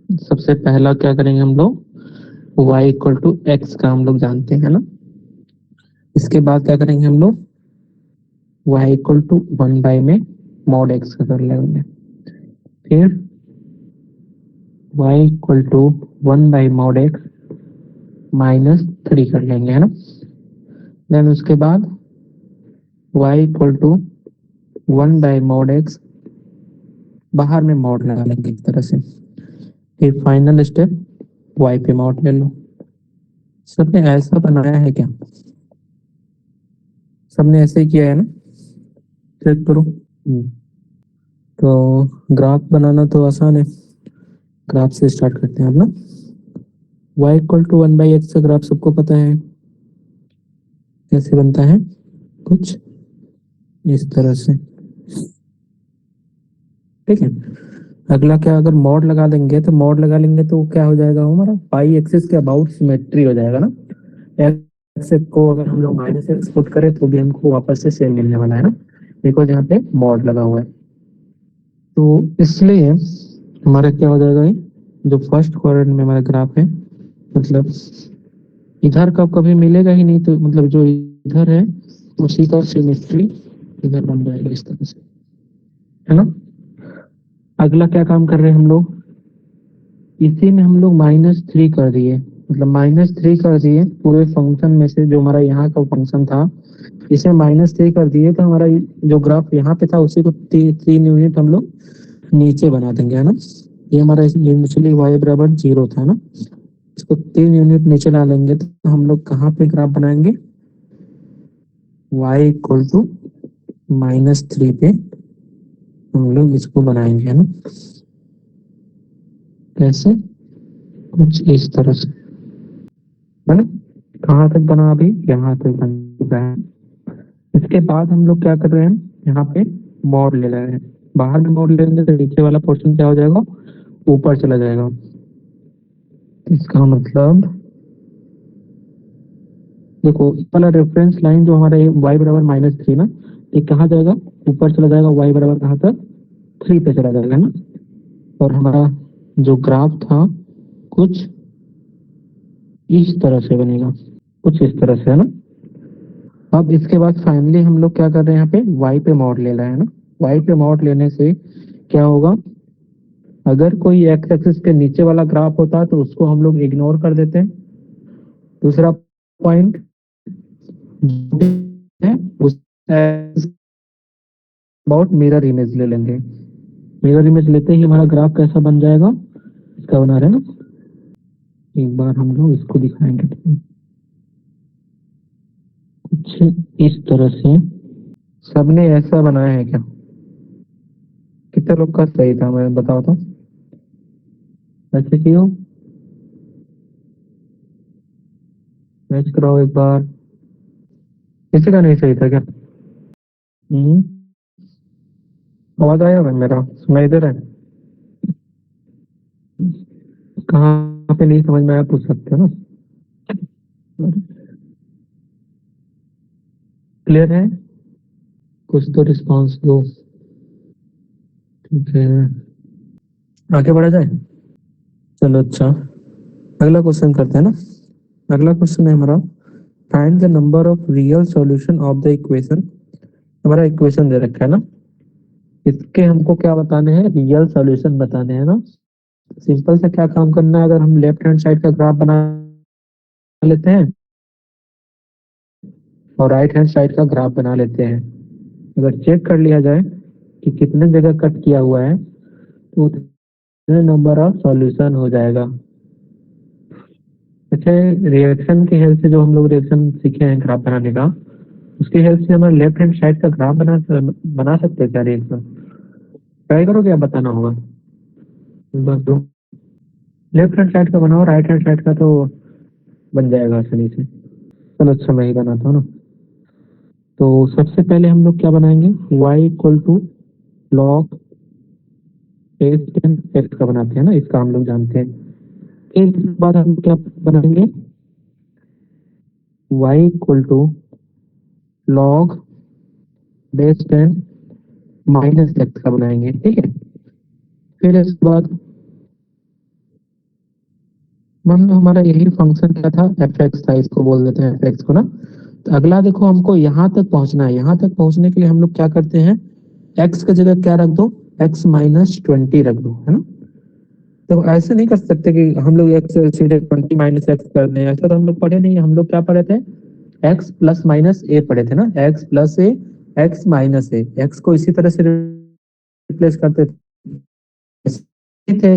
सबसे पहला क्या करेंगे हम लोग, y इक्वल टू एक्स का हम लोग जानते हैं ना। इसके बाद क्या करेंगे हम लोग, y इक्वल टू 1 बाई में मॉड एक्स का कर लेंगे। फिर y equal to 1 by mod x -3 कर लेंगे, है ना। देन उसके बाद y equal to 1 by mod x, बाहर में मॉड लगा लेंगे इस तरह से। फिर फाइनल स्टेप, y पे मॉड ले लो। सबने ऐसा बनाया है क्या? सबने ऐसे ही किया है ना? चेक करो। तो ग्राफ बनाना तो आसान है, ग्राफ से स्टार्ट करते हैं अब ना। y equal to 1 by x का ग्राफ सबको पता है कैसे बनता है, कुछ इस तरह से। ठीक है। अगला क्या, अगर मॉड लगा देंगे तो मॉड लगा लेंगे तो क्या हो जाएगा हमारा, पाई एक्सिस के अबाउट सिमेट्री हो जाएगा ना। एक्स को अगर हम लोग माइनस एक्स पुट करें तो भी हमको वापस से सेम मिलने वाला है ना, बिकॉज यहाँ पे मॉड लगा हुआ है। तो इसलिए हमारा क्या हो जाएगा, ये जो फर्स्ट क्वाड्रेंट में हमारा ग्राफ है, मतलब इधर का कभी मिलेगा ही नहीं, तो मतलब जो इधर है उसी का सिमेट्री इधर बन जाएगा इस तरह से, है ना। अगला क्या काम कर रहे हैं हम लोग, इसी में हम लोग -3 कर दिए, मतलब -3 कर दिए पूरे फंक्शन में से, जो हमारा यहाँ का फंक्शन था इसे -3 कर दिए, तो हमारा जो ग्राफ यहाँ पे था उसी को 3 यूनिट हम लोग नीचे बना देंगे, है ना। ये हमारा इनिशियली y बराबर 0 था ना, इसको 3 यूनिट नीचे ला लेंगे तो हम लोग कहाँ पे ग्राफ बनाएंगे, y इक्वल टू -3 पे हम लोग इसको बनाएंगे, है ना। कैसे, कुछ इस तरह से बना। कहाँ तक बना, अभी यहाँ तक बन चुका है। इसके बाद हम लोग क्या कर रहे हैं, यहाँ पे मॉड ले रहे हैं। बाहर में मॉड लेंगे तो नीचे वाला पोर्शन क्या हो जाएगा, ऊपर चला जाएगा। इसका मतलब देखो, इस वाला रेफरेंस लाइन जो हमारा y बराबर -3 ना, ये कहाँ जाएगा, ऊपर चला जाएगा। y बराबर कहाँ तक, 3 पे चला जाएगा ना। और हमारा जो ग्राफ था कुछ इस तरह से बनेगा, कुछ इस तरह से, है ना। अब इसके बाद फाइनली हम लोग क्या कर रहे हैं, यहाँ पे y पे मॉड ले रहे हैं ना। y पे मॉड लेने से क्या होगा, अगर कोई एक्स एक्सिस के नीचे वाला ग्राफ होता है तो उसको हम लोग इग्नोर कर देते हैं। दूसरा पॉइंट है, उस अबाउट मिरर इमेज ले लेंगे। मिरर इमेज लेते ही हमारा ग्राफ कैसा बन जाएगा, इसका बना रहे ना। एक बार हम लोग इसको दिखाएंगे, कुछ इस तरह से। सबने ऐसा बनाया है क्या? कितने लोग का सही था, मैं बताओ तो, ऐसे क्यों, मैच कराओ एक बार। किसी का नहीं सही था क्या? हम्म, आवाज आया भाई, मेरा सुनाई दे रहा है? कहाँ पे नहीं समझ में आया पूछ सकते हो ना। क्लियर है? कुछ तो रिस्पांस दो। ठीक है, आगे बढ़ा जाए। चलो अच्छा, अगला क्वेश्चन करते हैं ना। अगला क्वेश्चन है हमारा, find the number of real solution of the equation. हमारा इक्वेशन दे रखा है ना, इसके हमको क्या बताने हैं, रियल सॉल्यूशन बताने हैं ना। सिंपल से क्या काम करना है, अगर हम लेफ्ट हैंड साइड का ग्राफ बना लेते हैं और राइट हैंड साइड का ग्राफ बना लेते हैं, अगर चेक कर लिया जाए कि कितने जगह कट किया हुआ है तो उतने नंबर ऑफ सॉल्यूशन हो जाएगा। अच्छा, रिएक्शन की हेल्प से जो हम लोग रिएक्शन सीखे हैं ग्राफ बनाने का, उसकी हेल्प से हमारे लेफ्ट हैंड साइड का ग्राफ बना सकते हैं क्या रिएक्शन? ट्राई करो, क्या बताना होगा बस दो। लेफ्ट हैंड साइड का बनाओ, राइट हैंड साइड का तो बन जाएगा आसानी से। चलो अच्छा, मैं ही बनाता हूँ ना। तो सबसे पहले हम लोग क्या बनाएंगे, y equal to log x का बनाते हैं ना, इसका हम लोग जानते हैं। फिर इसके बाद हम क्या बनाएंगे, y equal to log base 10 minus x का बनाएंगे, ठीक है। फिर इसके बाद मान लो हमारा यही फंक्शन क्या था, एफ एक्स था, इसको बोल देते हैं एफ एक्स को ना। तो अगला देखो, हमको यहाँ तक पहुंचना है। यहाँ तक पहुंचने के लिए हम लोग क्या करते हैं, एक्स की जगह क्या रख दो, एक्स माइनस 20 रख दो, है ना। तो ऐसे नहीं कर सकते कि हम लोग एक्स सीधे 20 माइनस एक्स कर दें, ऐसा तो हम लोग पढ़े नहीं है। हम लोग क्या पढ़े थे, एक्स प्लस माइनस ए पढ़े थे ना, एक्स प्लस ए, एक्स माइनस ए, एक्स को इसी तरह से रिप्लेस करते थे,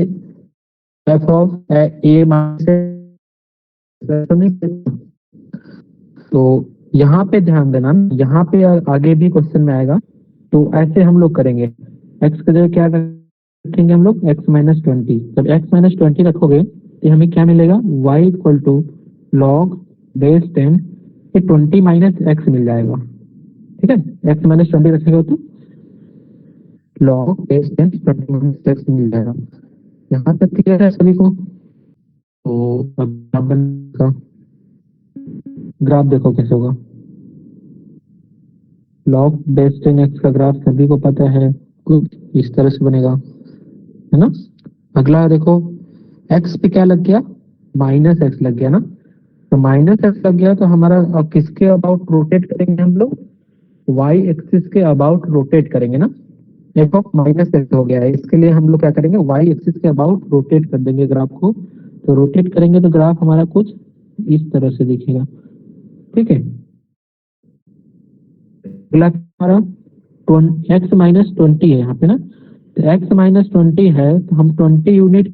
एफ ऑफ ए माइनस। तो यहाँ पे ध्यान देना, यहाँ पे आगे भी क्वेश्चन में आएगा। तो ऐसे हम लोग करेंगे, एक्स की जगह क्या रखेंगे हम लोग, एक्स माइनस 20। जब एक्स माइनस 20 रखोगे तो हमें क्या मिलेगा, y equal to log base 10, ये 20 माइनस एक्स मिल जाएगा। ठीक है, एक्स माइनस 20 रखेगा तो लॉग बेस 10 20 माइनस एक्स मिल जाएगा। यहाँ तक क्लियर है सभी को। तो अब ग्राफ देखो कैसे होगा, लॉग बेस 10 एक्स का ग्राफ सभी को पता है, कुछ इस तरह से बनेगा, है ना। अगला देखो, एक्स पे क्या लग गया, माइनस एक्स लग गया ना। तो माइनस एक्स लग गया तो हमारा अब किसके अबाउट रोटेट करेंगे हम लोग, वाई एक्सिस के अबाउट रोटेट करेंगे ना। एफ ऑफ माइनस एक्स हो गया है, इसके लिए हम लोग क्या करेंगे, वाई एक्सिस के अबाउट रोटेट कर देंगे ग्राफ को। तो रोटेट करेंगे तो ग्राफ हमारा कुछ इस तरह से दिखेगा। ठीक है, अगला हमारा एक्स माइनस 20 है यहाँ पे ना। तो एक्स माइनस 20 है तो हम 20 यूनिट,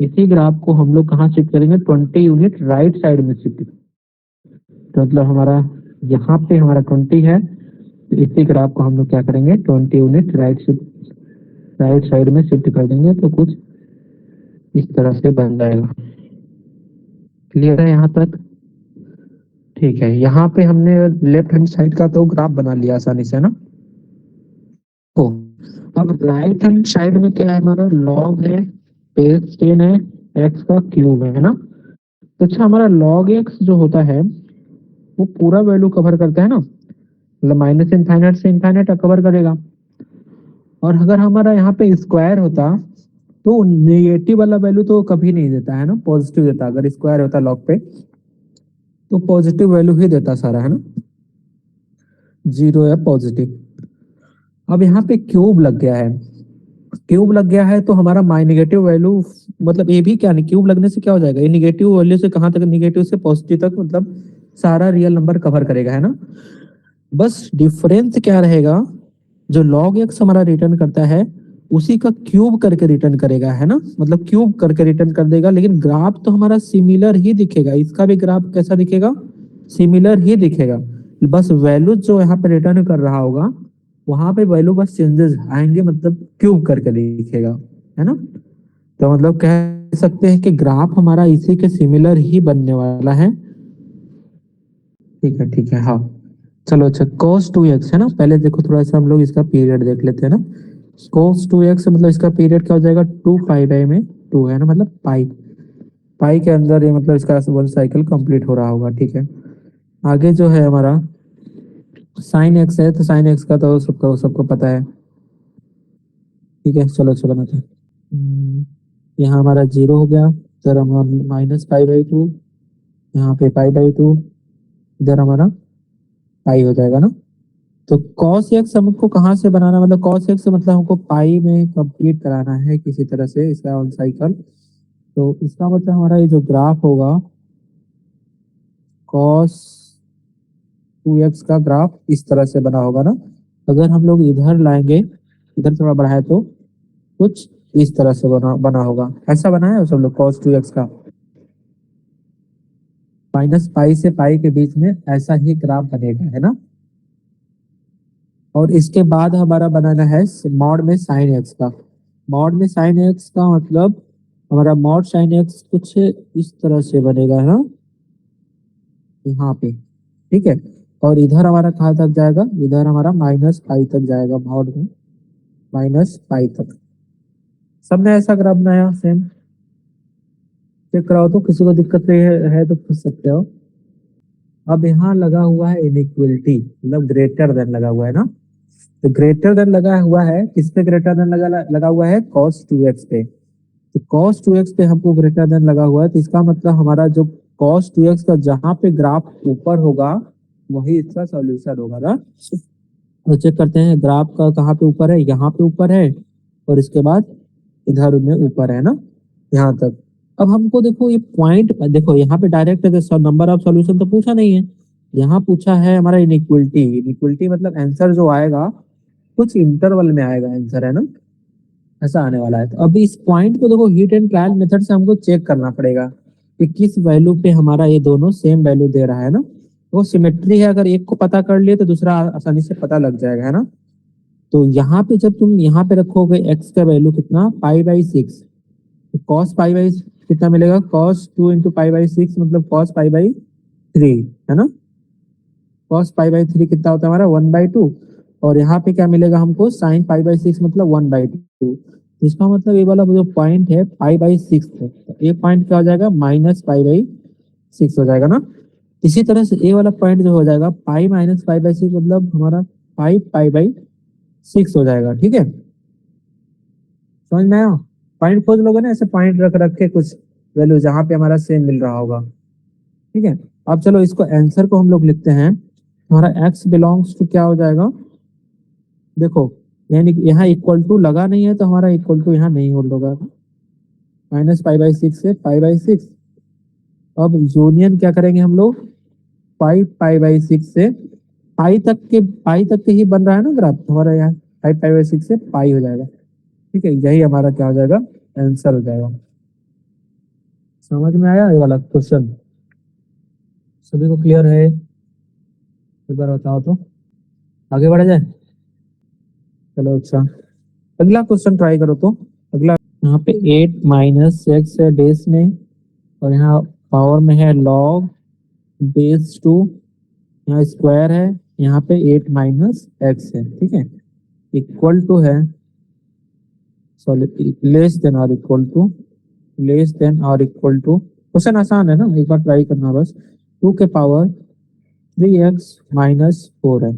इसी ग्राफ को हम लोग कहाँ शिफ्ट करेंगे, 20 यूनिट राइट साइड में शिफ्ट। तो मतलब हमारा यहाँ पे हमारा 20 है, तो इसी ग्राफ को हम लोग क्या करेंगे, 20 यूनिट राइट साइड में शिफ्ट कर देंगे तो कुछ इस तरह से बन जाएगा। क्लियर है यहाँ तक। ठीक है, यहाँ पे हमने लेफ्ट हैंड साइड का तो ग्राफ बना लिया आसानी से ना। तो अब राइट हैंड साइड में क्या है, हमारा लॉग है, बेस 10 है, एक्स का क्यूब है ना। तो अच्छा, हमारा लॉग एक्स जो होता है वो पूरा वैल्यू कवर करता है ना, मतलब माइनस इनफाइनाइट से इनफाइनाइट कवर करेगा। और अगर हमारा यहाँ पे स्क्वायर होता तो नेगेटिव वाला वैल्यू तो कभी नहीं देता है ना, पॉजिटिव देता। अगर स्क्वायर होता लॉग पे तो पॉजिटिव वैल्यू ही देता सारा, है ना, जीरो या पॉजिटिव। अब यहाँ पे क्यूब लग गया है, क्यूब लग गया है तो हमारा माइ नेगेटिव वैल्यू, मतलब ये भी क्या नहीं, क्यूब लगने से क्या हो जाएगा, ये निगेटिव वैल्यू से कहाँ तक, निगेटिव से पॉजिटिव तक, मतलब सारा रियल नंबर कवर करेगा, है ना। बस डिफरेंस क्या रहेगा, जो लॉग एक्स हमारा रिटर्न करता है उसी का क्यूब करके रिटर्न करेगा, है ना, मतलब क्यूब करके रिटर्न कर देगा। लेकिन ग्राफ तो हमारा सिमिलर ही दिखेगा, इसका भी ग्राफ कैसा दिखेगा, सिमिलर ही दिखेगा। बस वैल्यू जो यहाँ पे रिटर्न कर रहा होगा वहां पे वैल्यू बस चेंजेस आएंगे, मतलब क्यूब करके दिखेगा, है ना। तो मतलब कह सकते हैं कि ग्राफ हमारा इसी के सिमिलर ही बनने वाला है। ठीक है, ठीक है, हाँ। चलो अच्छा, cos 2x है ना, पहले देखो थोड़ा सा हम लोग इसका पीरियड देख लेते हैं ना। cos 2x मतलब इसका पीरियड क्या हो जाएगा, 2 पाई में 2 है ना, मतलब पाई, पाई के अंदर ये मतलब इसका वन साइकिल कंप्लीट हो रहा होगा। ठीक है, आगे जो है हमारा साइन एक्स है, तो साइन एक्स का तो सबको सबको पता है। ठीक है, चलो चलो मतलब यहाँ हमारा जीरो हो गया, इधर हमारा माइनस पाई बाई टू, यहाँ पे पाई बाई टू, इधर हमारा पाई हो जाएगा ना। तो cos x हमको कहाँ से बनाना, मतलब cos x से मतलब हमको पाई में कंप्लीट कराना है किसी तरह से इसका ऑन साइकिल। तो इसका मतलब हमारा ये जो ग्राफ होगा, cos 2x का ग्राफ इस तरह से बना होगा ना। अगर हम लोग इधर लाएंगे, इधर थोड़ा बढ़ाए तो कुछ इस तरह से बना बना होगा, ऐसा बना है सब लोग cos 2x का, माइनस पाई से पाई के बीच में ऐसा ही ग्राफ बनेगा, है ना। और इसके बाद हमारा बनाना है मॉड में साइन एक्स का। मॉड में साइन एक्स का मतलब हमारा मॉड साइन एक्स कुछ इस तरह से बनेगा, है ना, यहाँ पे। ठीक है, और इधर हमारा कहाँ तक जाएगा, इधर हमारा माइनस पाई तक जाएगा, मॉड में माइनस पाई तक। सबने ऐसा ग्राफ बनाया सेम, चेक कराओ तो, किसी को दिक्कत नहीं है तो पूछ सकते हो। अब यहाँ लगा हुआ है इनइक्वलिटी, मतलब ग्रेटर देन लगा हुआ है ना। तो ग्रेटर देन लगा हुआ है, किस पे ग्रेटर देन लगा लगा हुआ है, cos 2x पे। तो cos 2x पे हमको ग्रेटर देन लगा हुआ है, तो इसका मतलब हमारा जो cos 2x का जहां पे ग्राफ ऊपर होगा वही इसका सॉल्यूशन होगा ना। तो चेक करते हैं ग्राफ का कहाँ पे ऊपर है, यहाँ पे ऊपर है, और इसके बाद इधर में ऊपर है ना, यहाँ तक। अब हमको देखो ये पॉइंट, देखो यहाँ पे डायरेक्ट नंबर ऑफ सॉल्यूशन तो पूछा नहीं है, यहाँ पूछा है हमारा इनइक्वलिटी। इनइक्वलिटी मतलब आंसर जो आएगा कुछ इंटरवल में आएगा आंसर, है ना, ऐसा आने वाला है। तो अभी इस पॉइंट को देखो हीट एंड ट्रायल मेथड से हमको चेक करना पड़ेगा कि किस वैल्यू पे हमारा ये दोनों सेम वैल्यू दे रहा है ना। वो सिमेट्री है, अगर एक को पता कर लिए तो दूसरा आसानी से पता लग जाएगा, है ना। तो यहाँ पे जब तुम यहाँ पे रखोगे x का वैल्यू कितना, पाई/6, तो कॉस पाई बाई कितना मिलेगा, कॉस 2 × पाई/6 मतलब कॉस पाई/3, है ना। कॉस पाई/3 कितना होता है हमारा 1/2, और यहाँ पे क्या मिलेगा हमको, साइन पाई/6 मतलब 1/2। इसका मतलब ये वाला जो पॉइंट है पाई/6 है, तो ये पॉइंट क्या हो जाएगा, -पाई/6 हो जाएगा ना। इसी तरह से ये वाला पॉइंट जो हो जाएगा पाई माइनस पाई/6 मतलब हमारा 5 पाई/6 हो जाएगा, ठीक है। समझ में आया। पॉइंट खोज लोगे ना, ऐसे पॉइंट रख रख के कुछ वैल्यू जहां पे हमारा सेम मिल रहा होगा, ठीक है। अब चलो इसको आंसर को हम लोग लिखते हैं। हमारा x बिलोंग्स टू क्या हो जाएगा, देखो यानी कि यहाँ इक्वल टू लगा नहीं है तो हमारा इक्वल टू यहाँ नहीं होल्ड होगा, -पाई/6 से पाई/6। अब यूनियन क्या करेंगे हम लोग, 5 पाई/6 से पाई तक के ही बन रहा है ना ग्राफ हमारा, यहाँ 5 पाई/6 से पाई हो जाएगा, ठीक है। यही हमारा क्या हो जाएगा, आंसर हो जाएगा। समझ में आया ये वाला क्वेश्चन, सभी को क्लियर है, एक बार बताओ तो आगे बढ़ा जाए। चलो अच्छा, अगला क्वेश्चन ट्राई करो तो। अगला यहाँ पे 8 - x है बेस में, और यहाँ पावर में है log बेस 2, यहाँ स्क्वायर है, यहाँ पे 8 - x है, ठीक है। इक्वल टू है, सॉरी लेस देन और इक्वल टू, लेस देन और इक्वल टू, क्वेश्चन आसान है ना, एक बार ट्राई करना बस। 2 के पावर 3x - 4 है,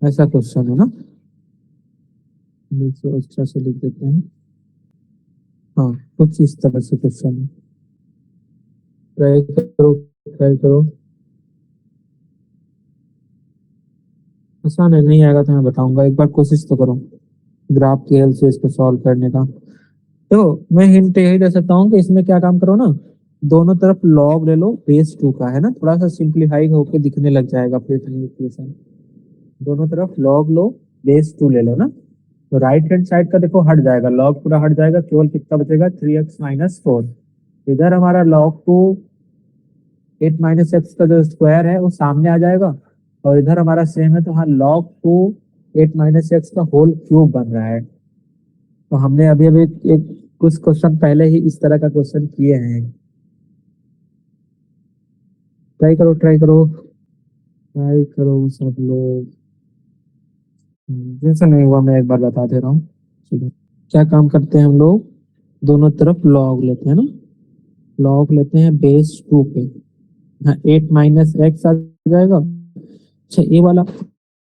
ऐसा क्वेश्चन है ना। इसको अच्छा से लिख देते हैं, हाँ कुछ इस तरह से क्वेश्चन है। ट्राई करो, ट्राई करो, आसान है, नहीं आएगा तो मैं बताऊंगा, एक बार कोशिश तो करो ग्राफ की हेल्प से इसको सॉल्व करने का। तो मैं हिंट यही दे सकता हूँ कि इसमें क्या काम करो ना, दोनों तरफ लॉग ले लो बेस 2 का, है ना, थोड़ा सा सिंप्लीफाई होके दिखने लग जाएगा फिर इक्वेशन। दोनों तरफ लॉग लो बेस 2 ले लो ना, तो राइट हैंड साइड का देखो हट जाएगा, लॉग पूरा हट जाएगा, केवल कितना बचेगा, 3x - 4। इधर हमारा लॉग को 8 - x का जो स्क्वायर है वो सामने आ जाएगा, और इधर हमारा सेम है, तो हाँ लॉग को 8 - x का होल क्यूब बन रहा है। तो हमने अभी अभी एक कुछ क्वेश्चन पहले ही इस तरह का क्वेश्चन किए हैं। ट्राई करो, ट्राई करो, ट्राई करो सब लोग। जैसा नहीं हुआ मैं एक बार बता दे रहा हूँ। चलो, क्या काम करते हैं हम लोग, दोनों तरफ लॉग लेते हैं ना, लॉग लेते हैं बेस 2 पे, हाँ 8 - x आ जाएगा। अच्छा ये वाला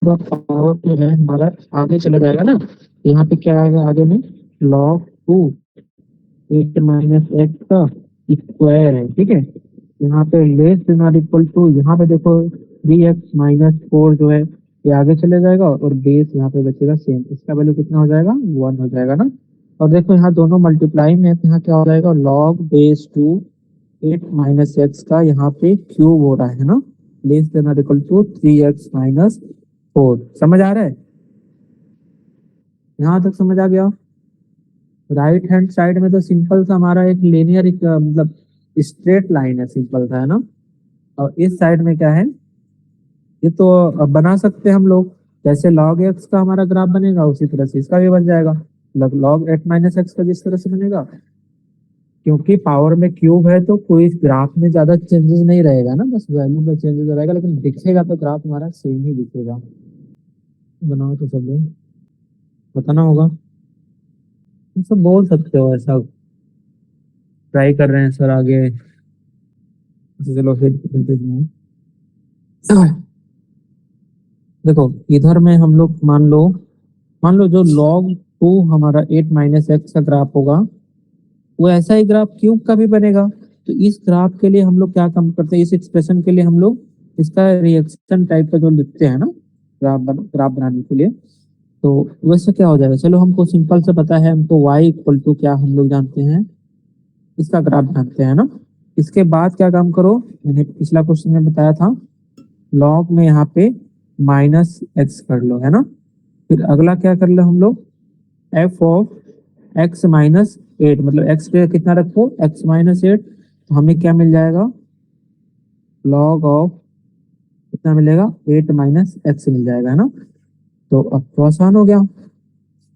पावर जो है हमारा आगे चला जाएगा ना, यहाँ पे क्या आएगा आगे में, log 2 8 - x का स्क्वायर है, ठीक है। यहाँ पे लेस देन और इक्वल टू, यहाँ पे देखो 3x - 4 जो है ये आगे चले जाएगा, और बेस यहाँ पे बचेगा सेम, इसका वैल्यू कितना हो जाएगा, 1 हो जाएगा ना। और देखो यहाँ दोनों मल्टीप्लाई में है, तो यहाँ क्या हो जाएगा, log बेस 2 8 - x का यहाँ पे क्यूब हो रहा है ना, लेस देन और इक्वल टू 3x - 4। समझ आ रहा है, यहाँ तक समझ आ गया। राइट हैंड साइड में तो सिंपल सा हमारा एक लीनियर मतलब स्ट्रेट लाइन है, सिंपल सा, है ना। और इस साइड में क्या है, ये तो बना सकते हैं हम लोग, जैसे log x का हमारा ग्राफ बनेगा उसी तरह से इसका भी बन जाएगा, log 8 - x का जिस तरह से बनेगा। क्योंकि पावर में क्यूब है तो कोई ग्राफ में ज्यादा चेंजेस नहीं रहेगा ना, बस वैल्यू में चेंजेस रहेगा, लेकिन दिखेगा तो ग्राफ हमारा सेम ही दिखेगा। बनाओ तो सब लोग, बताना होगा, तुम सब बोल सकते हो ऐसा, ट्राई कर रहे हैं सर आगे। अच्छा, चलो फिर देखो इधर में हम लोग मान लो जो लॉग टू हमारा 8 माइनस एक्स का ग्राफ होगा, वो ऐसा ही ग्राफ क्यूब का भी बनेगा। तो इस ग्राफ के लिए हम लोग क्या काम करते हैं, इस एक्सप्रेशन के लिए हम लोग इसका रिएक्शन टाइप का जो लिखते हैं ना ग्राफ बनाने के लिए, तो वैसे क्या हो जाएगा, चलो हमको सिंपल से पता है, हमको y इक्वल टू क्या हम लोग जानते हैं, इसका ग्राफ जानते हैं ना। इसके बाद क्या काम करो, मैंने पिछला क्वेश्चन में बताया था, लॉग में यहाँ पे माइनस एक्स कर लो, है ना। फिर अगला क्या कर लो हम लोग, एफ ऑफ एक्स माइनस 8, मतलब एक्स पे कितना रखो, एक्स माइनस 8, तो हमें क्या मिल जाएगा, लॉग ऑफ कितना मिलेगा, 8 माइनस एक्स मिल जाएगा, है ना। तो अब तो आसान हो गया।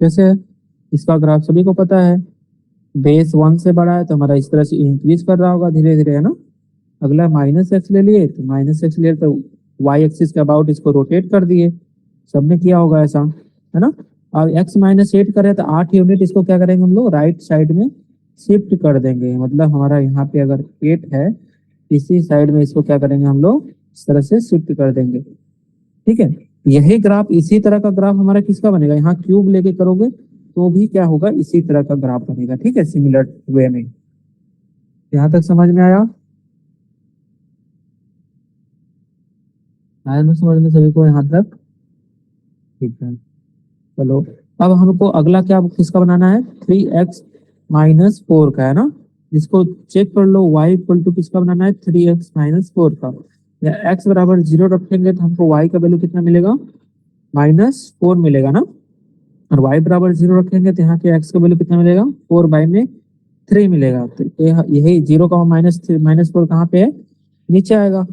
जैसे इसका ग्राफ सभी को पता है, बेस 1 से बड़ा है तो हमारा इस तरह से इंक्रीज कर रहा होगा धीरे धीरे, है ना। अगला माइनस एक्स ले लिए, तो माइनस एक्स ले तो वाई एक्सिस के अबाउट इसको रोटेट कर दिए, सबने किया होगा ऐसा, है ना। और एक्स माइनस 8 करे तो 8 यूनिट इसको क्या करेंगे हम लोग, राइट साइड में शिफ्ट कर देंगे, मतलब हमारा यहाँ पे अगर 8 है, इसी साइड में इसको क्या करेंगे हम लोग, इस तरह से शिफ्ट कर देंगे, ठीक है। यही ग्राफ, इसी तरह का ग्राफ हमारा किसका बनेगा, यहाँ क्यूब लेके करोगे तो भी क्या होगा, इसी तरह का ग्राफ बनेगा, ठीक है, सिमिलर वे में। यहाँ तक समझ में आया, आया ना समझ में सभी को यहाँ तक, ठीक है। चलो अब हमको अगला क्या किसका बनाना है, 3x माइनस 4 का, है ना। इसको चेक कर लो, y इक्वल टू किसका बनाना है, 3x माइनस 4 का। या x बराबर 0 रखेंगे तो हमको y का वैल्यू कितना मिलेगा, -4 मिलेगा ना। और y बराबर 0 रखेंगे तो यहाँ के x का वैल्यू कितना मिलेगा, 4/3 मिलेगा। तो यही 0 का -4 कहाँ पे है, नीचे आएगा,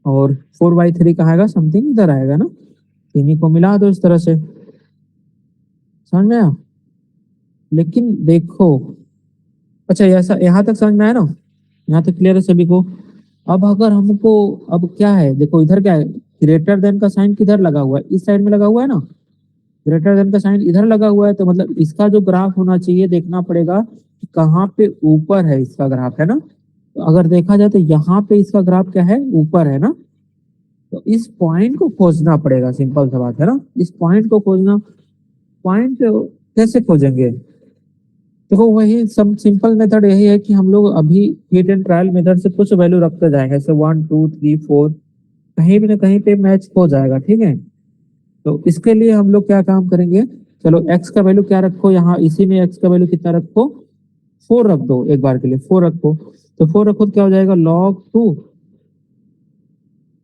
और 4/3 कहाँ आएगा, समथिंग इधर आएगा ना। इन्हीं को मिला दो इस तरह से, समझ में आया। लेकिन देखो, अच्छा ऐसा यहाँ तक समझ में आया ना, यहाँ तक क्लियर है सभी को। अब अगर हमको, अब क्या है, देखो इधर क्या है, ग्रेटर देन का साइन किधर लगा हुआ है, इस साइड में लगा हुआ है ना, ग्रेटर देन का साइन इधर लगा हुआ है, तो मतलब इसका जो ग्राफ होना चाहिए, देखना पड़ेगा कि कहाँ पे ऊपर है इसका ग्राफ, है ना। तो अगर देखा जाए तो यहाँ पे इसका ग्राफ क्या है, ऊपर है ना। तो इस पॉइंट को खोजना पड़ेगा, सिंपल सा बात है ना, इस पॉइंट को खोजना। पॉइंट कैसे खोजेंगे, देखो वही सब सिंपल मेथड यही है कि हम लोग अभी हिट एंड ट्रायल मेथड से कुछ वैल्यू रखते जाएंगे, जैसे 1 2 3 4, कहीं भी ना कहीं पे मैच हो जाएगा, ठीक है। तो इसके लिए हम लोग क्या काम करेंगे, चलो x का वैल्यू क्या रखो, यहाँ इसी में x का वैल्यू कितना रखो, 4 रख दो, एक बार के लिए 4 रखो। तो 4 रखो तो क्या हो जाएगा, log 2,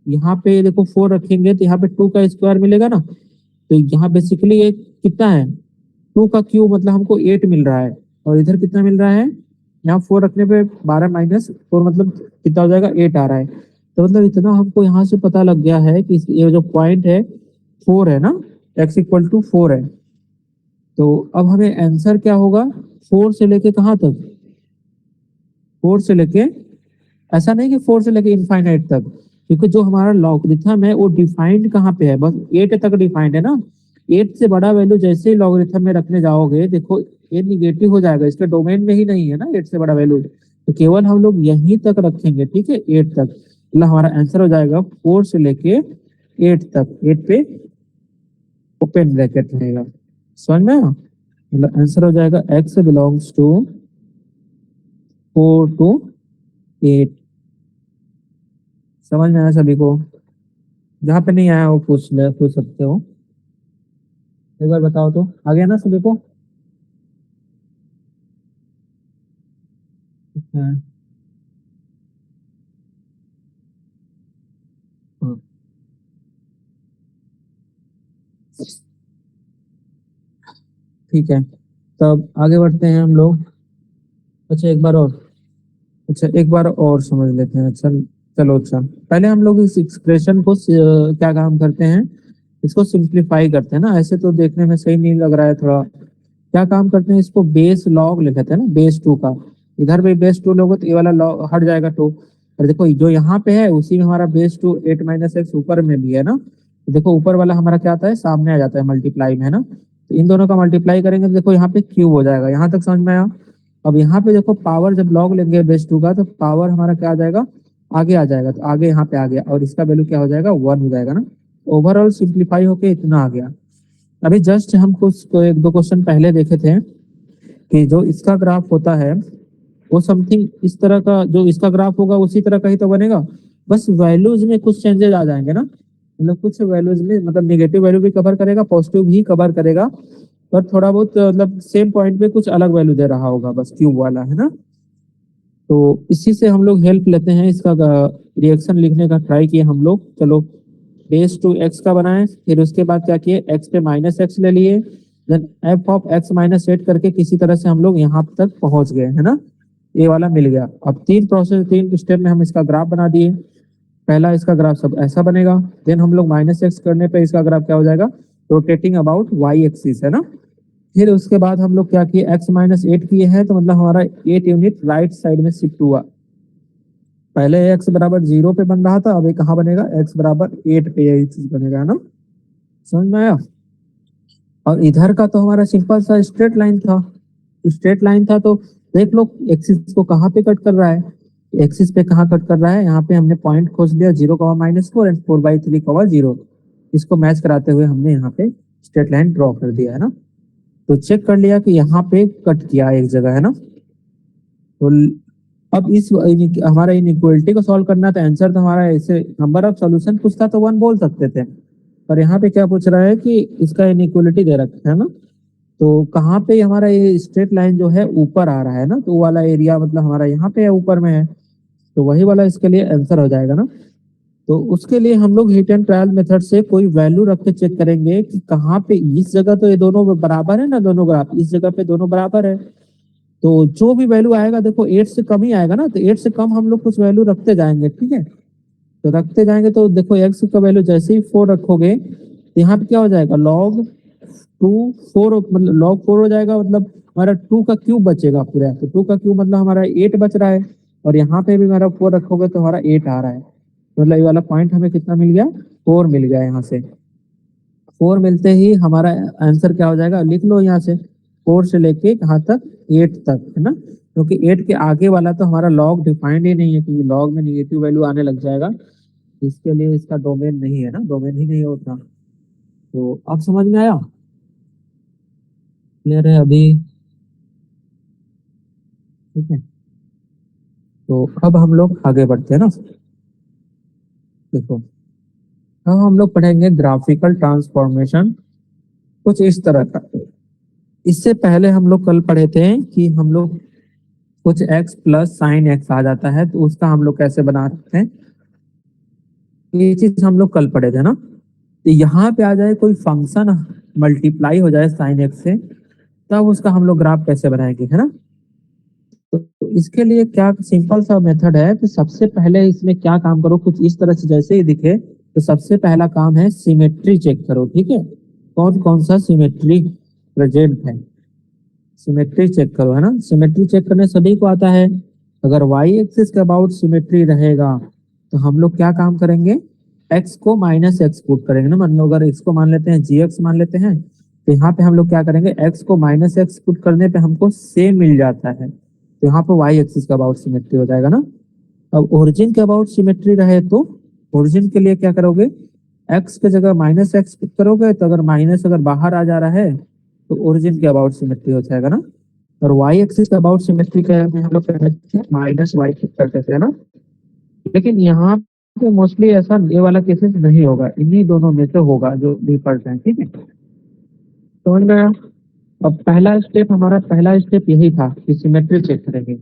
यहाँ पे देखो 4 रखेंगे तो यहाँ पे 2 का स्क्वायर मिलेगा ना। तो यहाँ बेसिकली ये कितना है, 2 का क्यूब, मतलब हमको 8 मिल रहा है, और इधर कितना मिल रहा है, यहाँ 4 रखने पे 12 - 4 मतलब कितना हो जाएगा, 8 आ रहा है। तो मतलब इतना हमको यहाँ से पता लग गया है कि ये जो पॉइंट है 4 है ना, x इक्वल टू 4 है। तो अब हमें आंसर क्या होगा, 4 से लेके कहाँ तक, 4 से लेके, ऐसा नहीं कि 4 से लेके इनफाइनाइट तक, क्योंकि जो हमारा लॉगरिथम है वो डिफाइंड कहाँ पे है, बस 8 तक डिफाइंड है ना। 8 से बड़ा वैल्यू जैसे ही लॉगरिथम में रखने जाओगे, देखो ये निगेटिव हो जाएगा, इसके डोमेन में ही नहीं है ना 8 से बड़ा वैल्यू, तो केवल हम लोग यहीं तक रखेंगे, ठीक है, 8 तक। मतलब हमारा आंसर हो जाएगा 4 से लेके 8 तक, 8 पे ओपन ब्रैकेट रहेगा, समझ में आया? मतलब आंसर हो जाएगा x बिलोंग्स टू 4 to 8। समझ में आया सभी को? जहाँ पे नहीं आया वो पूछ सकते हो, एक बार बताओ तो, आ गया ना सभी को? हाँ, हाँ, ठीक है, तब आगे बढ़ते हैं हम लोग। अच्छा एक बार और, अच्छा एक बार और समझ लेते हैं, अच्छा चलो, अच्छा पहले हम लोग इस एक्सप्रेशन को क्या काम करते हैं, इसको सिंप्लीफाई करते हैं ना, ऐसे तो देखने में सही नहीं लग रहा है थोड़ा। क्या काम करते हैं, इसको बेस लॉग ले लेते हैं ना, बेस 2 का। इधर भी बेस 2 लोगे तो ये वाला लॉग हट जाएगा 2। और देखो जो यहाँ पे है उसी में हमारा बेस 2 8 माइनस एक्स ऊपर में भी है ना। तो देखो ऊपर वाला हमारा क्या आता है, सामने आ जाता है मल्टीप्लाई में, है ना। तो इन दोनों का मल्टीप्लाई करेंगे तो देखो यहाँ पे क्यूब हो जाएगा, यहाँ तक समझ में आया। अब यहाँ पे देखो पावर जब लॉग लेंगे बेस 2 का, तो पावर हमारा क्या आ जाएगा, आगे आ जाएगा, तो आगे यहाँ पे आ गया, और इसका वैल्यू क्या हो जाएगा, 1 हो जाएगा ना। ओवरऑल सिंप्लीफाई होके इतना आ गया। अभी जस्ट हम कुछ एक दो क्वेश्चन पहले देखे थे कि जो इसका ग्राफ होता है वो समथिंग इस तरह का, जो इसका ग्राफ होगा उसी तरह का ही तो बनेगा, बस वैल्यूज में कुछ चेंजेस आ जाएंगे ना, मतलब कुछ वैल्यूज में, मतलब निगेटिव वैल्यू भी कवर करेगा, पॉजिटिव भी कवर करेगा, पर थोड़ा बहुत मतलब सेम पॉइंट पे कुछ अलग वैल्यू दे रहा होगा बस, क्यूब वाला है ना। तो इसी से हम लोग हेल्प लेते हैं, इसका रिएक्शन लिखने का ट्राई किए हम लोग। चलो बेस टू एक्स का बनाए, फिर उसके बाद क्या किए, एक्स पे माइनस एक्स ले लिए, then f of x minus eight करके किसी तरह से हम लोग यहाँ तक पहुंच गए, है ना, ये वाला मिल गया। अब तीन स्टेप में हम इसका ग्राफ बना दिए। पहला इसका ग्राफ सब ऐसा बनेगा, देन हम लोग माइनस एक्स करने पे इसका ग्राफ क्या हो जाएगा, रोटेटिंग अबाउट वाई एक्सिस, है ना। फिर उसके बाद हम लोग क्या किए, एक्स माइनस एट किए हैं, तो मतलब हमारा 8 यूनिट राइट साइड में शिफ्ट हुआ। पहले एक्स बराबर 0 पे बन रहा था, अब ये कहाँ बनेगा, एक्स बराबर 8 पे यही चीज बनेगा, है ना। समझ में आया। और इधर का तो हमारा सिंपल सा स्ट्रेट लाइन था, स्ट्रेट लाइन था, तो देख लो एक्सिस को कहाँ पे कट कर रहा है, एक्सिस पे कहाँ कट कर रहा है, यहाँ पे हमने पॉइंट खोज लिया 0, -4 एंड 4/3, 0। इसको मैच कराते हुए हमने यहाँ पे स्ट्रेट लाइन ड्रॉ कर दिया, है ना। तो चेक कर लिया कि यहाँ पे कट किया एक जगह, है ना। तो अब इस हमारा इनइक्वालिटी को सॉल्व करना था, आंसर तो हमारा ऐसे नंबर ऑफ सॉल्यूशन पूछता तो 1 बोल सकते थे, पर यहाँ पे क्या पूछ रहा है कि इसका इनइक्वालिटी दे रखा है ना। तो कहाँ पे हमारा ये स्ट्रेट लाइन जो है ऊपर आ रहा है ना, तो वो वाला एरिया मतलब हमारा यहाँ पे है, ऊपर में है, तो वही वाला इसके लिए आंसर हो जाएगा ना। तो उसके लिए हम लोग हिट एंड ट्रायल मेथड से कोई वैल्यू रख के चेक करेंगे कि कहाँ पे, इस जगह तो ये दोनों बराबर है ना, दोनों ग्राफ इस जगह पे दोनों बराबर है, तो जो भी वैल्यू आएगा देखो 8 से कम ही आएगा ना, तो 8 से कम हम लोग कुछ वैल्यू रखते जाएंगे, ठीक है। तो रखते जाएंगे तो देखो एक्स का वैल्यू जैसे ही 4 रखोगे तो यहाँ पे क्या हो जाएगा, लॉग 2 4, मतलब लॉग 4 हो जाएगा, मतलब हमारा 2 का क्यूब बचेगा पूरा, तो 2 का क्यूब मतलब हमारा 8 बच रहा है, और यहाँ पे भी हमारा 4 रखोगे तो हमारा 8 आ रहा है, मतलब ये वाला पॉइंट हमें कितना मिल गया, 4 मिल गया। यहाँ से 4 मिलते ही हमारा आंसर क्या हो जाएगा, लिख लो यहाँ से, 4 से लेके कहाँ तक, 8 तक, है ना, क्योंकि 8 के आगे वाला तो हमारा लॉग डिफाइंड ही नहीं है, क्योंकि लॉग में निगेटिव वैल्यू आने लग जाएगा, इसके लिए इसका डोमेन नहीं है ना, डोमेन ही नहीं होता। तो अब समझ में आया, क्लियर है अभी, ठीक है। तो अब हम लोग आगे बढ़ते हैं ना, देखो अब हम लोग पढ़ेंगे ग्राफिकल ट्रांसफॉर्मेशन कुछ इस तरह का। इससे पहले हम लोग कल पढ़े थे कि हम लोग कुछ x प्लस साइन एक्स आ जाता है, तो उसका हम लोग कैसे बना सकते हैं, ये चीज हम लोग कल पढ़े थे ना। तो यहाँ पे आ जाए कोई फंक्शन मल्टीप्लाई हो जाए साइन एक्स से, तब उसका हम लोग ग्राफ कैसे बनाएंगे, है ना। तो इसके लिए क्या सिंपल सा मेथड है, तो सबसे पहले इसमें क्या काम करो, कुछ इस तरह से जैसे ही दिखे, तो सबसे पहला काम है सिमेट्री चेक करो, ठीक है, कौन कौन सा सिमेट्री प्रेजेंट है, सिमेट्री चेक करो, है ना। सिमेट्री चेक करने सभी को आता है। अगर वाई एक्सिस के अबाउट सिमेट्री रहेगा तो हम लोग क्या काम करेंगे, एक्स को माइनस एक्स पुट करेंगे ना, मान लो अगर एक्स को मान लेते हैं जी एक्स मान लेते हैं, तो यहाँ पे हम लोग क्या करेंगे, एक्स को माइनस एक्स पुट करने पे हमको सेम मिल जाता है, तो यहाँ पे वाई एक्सिस का अबाउट सिमेट्री हो जाएगा ना। अब ओरिजिन के अबाउट सिमेट्री रहे तो ओरिजिन के लिए क्या करोगे, एक्स की जगह माइनस एक्स पुट करोगे, तो अगर माइनस अगर बाहर आ जा रहा है तो ओरिजिन के अबाउट सिमेट्री हो जाएगा ना। और वाई एक्सिस के अबाउट सिमेट्री का हम लोग क्या करते हैं, माइनस वाई पुट करते थे, है ना। लेकिन यहाँ पे मोस्टली ऐसा ये वाला केसेस नहीं होगा, इन्हीं दोनों में से होगा जो डिफॉल्ट है, ठीक है। समझ में आया। अब पहला स्टेप यही था कि सिमेट्री चेक करेंगे।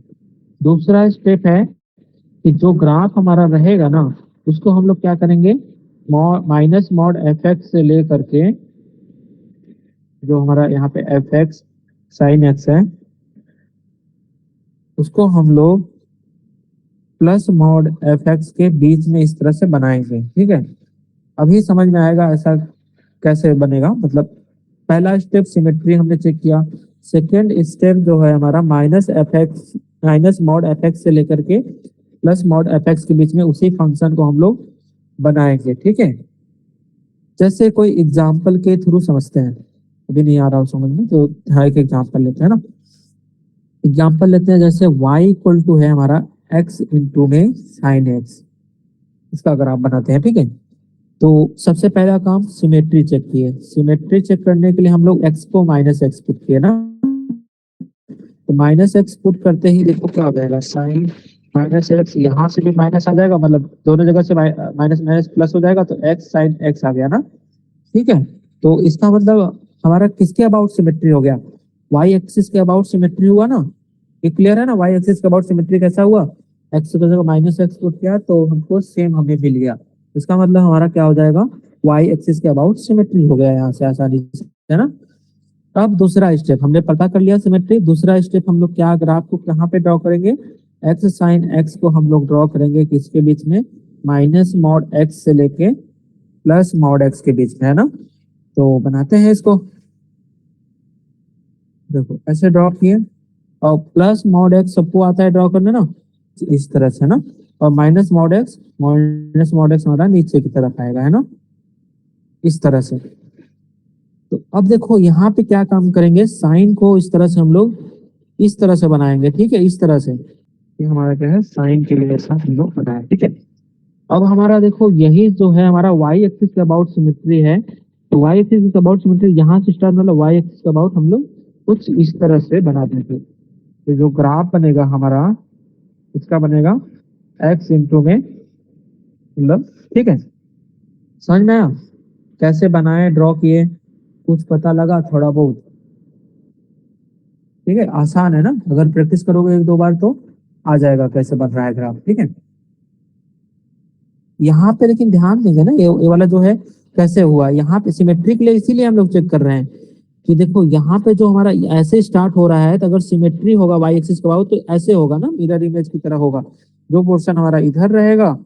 दूसरा स्टेप है कि जो ग्राफ हमारा रहेगा ना, उसको हम लोग क्या करेंगे, माइनस मॉड एफ एक्स से ले करके, जो हमारा यहाँ पे एफ एक्स साइन एक्स है, उसको हम लोग प्लस मॉड एफ एक्स के बीच में इस तरह से बनाएंगे, ठीक है। अभी समझ में आएगा ऐसा कैसे बनेगा, मतलब पहला स्टेप सिमेट्री हमने चेक किया, सेकेंड स्टेप जो है हमारा माइनस मॉड एफ एक्स से लेकर के प्लस मॉड एफ एक्स के बीच में उसी फंक्शन को हम लोग बनाएंगे, ठीक है। जैसे कोई एग्जाम्पल के थ्रू समझते हैं, अभी नहीं आ रहा हो समझ में, तो हाँ एक एग्जाम्पल लेते हैं ना। एग्जाम्पल लेते हैं, जैसे y इक्वल टू है हमारा x इंटू में साइन एक्स, इसका अगर आप बनाते हैं, ठीक है। तो सबसे पहला काम सिमेट्री चेक किए। सिमेट्री चेक करने के लिए हम लोग एक्स को माइनस एक्स पुट किए ना, तो माइनस एक्स पुट करते ही देखो क्या हो जाएगा, साइन माइनस एक्स, यहाँ से भी माइनस आ जाएगा, मतलब दोनों जगह से माइनस माइनस प्लस हो जाएगा, तो एक्स साइन एक्स आ गया ना। ठीक है, तो इसका मतलब हमारा किसके अबाउट सिमेट्री हो गया, वाई एक्सिस के अबाउट सिमेट्री हुआ ना। ये क्लियर है ना, वाई एक्सिस के अबाउट सिमेट्री कैसा हुआ, एक्स की जगह माइनस एक्स पुट किया तो हमको सेम हमें मिल गया। इसका मतलब हमारा क्या हो जाएगा, वाई एक्सिस के अबाउट सिमेट्री हो गया यहाँ से आसानी से, है ना। अब दूसरा स्टेप हमने पता कर लिया सिमेट्री, दूसरा स्टेप हम लोग क्या, ग्राफ को कहाँ पे ड्रॉ करेंगे, एक्स साइन एक्स को हम लोग ड्रॉ करेंगे किसके बीच में, माइनस मॉड एक्स से लेके प्लस मॉड एक्स के बीच में, है ना। तो बनाते हैं इसको, देखो ऐसे ड्रॉ किए, और प्लस मॉड एक्स सबको आता है ड्रॉ करने ना, इस तरह से ना, और माइनस मॉड एक्स हमारा नीचे की तरफ आएगा, है ना, इस तरह से। तो अब देखो यहाँ पे क्या काम करेंगे, साइन को इस तरह से हम लोग इस तरह से बनाएंगे, ठीक है, इस तरह से। ये हमारा क्या है, साइन के लिए ऐसा हम लोग बनाए, ठीक है। अब हमारा देखो यही जो है हमारा वाई एक्सिस के अबाउट सिमेट्री है, तो वाई एक्सिस के अबाउट सिमेट्री यहाँ से स्टार्ट, मतलब वाई एक्सिस के अबाउट हम लोग कुछ इस तरह से बना देंगे। तो जो ग्राफ बनेगा हमारा, इसका बनेगा एक्स इंटू में, मतलब, ठीक है, समझ में आया कैसे बनाए, ड्रॉ किए, कुछ पता लगा थोड़ा बहुत, ठीक है, आसान है ना, अगर प्रैक्टिस करोगे एक दो बार तो आ जाएगा कैसे बन रहा है ग्राफ, ठीक है। यहाँ पे लेकिन ध्यान देंगे ना, ये वाला जो है कैसे हुआ, यहाँ पे सिमेट्री के लिए इसीलिए हम लोग चेक कर रहे हैं कि देखो यहाँ पे जो हमारा ऐसे स्टार्ट हो रहा है, तो अगर सिमेट्री होगा वाई एक्सिस का भाव तो ऐसे होगा ना, मिरर इमेज की तरह होगा, जो पोर्शन हमारा इधर रहेगा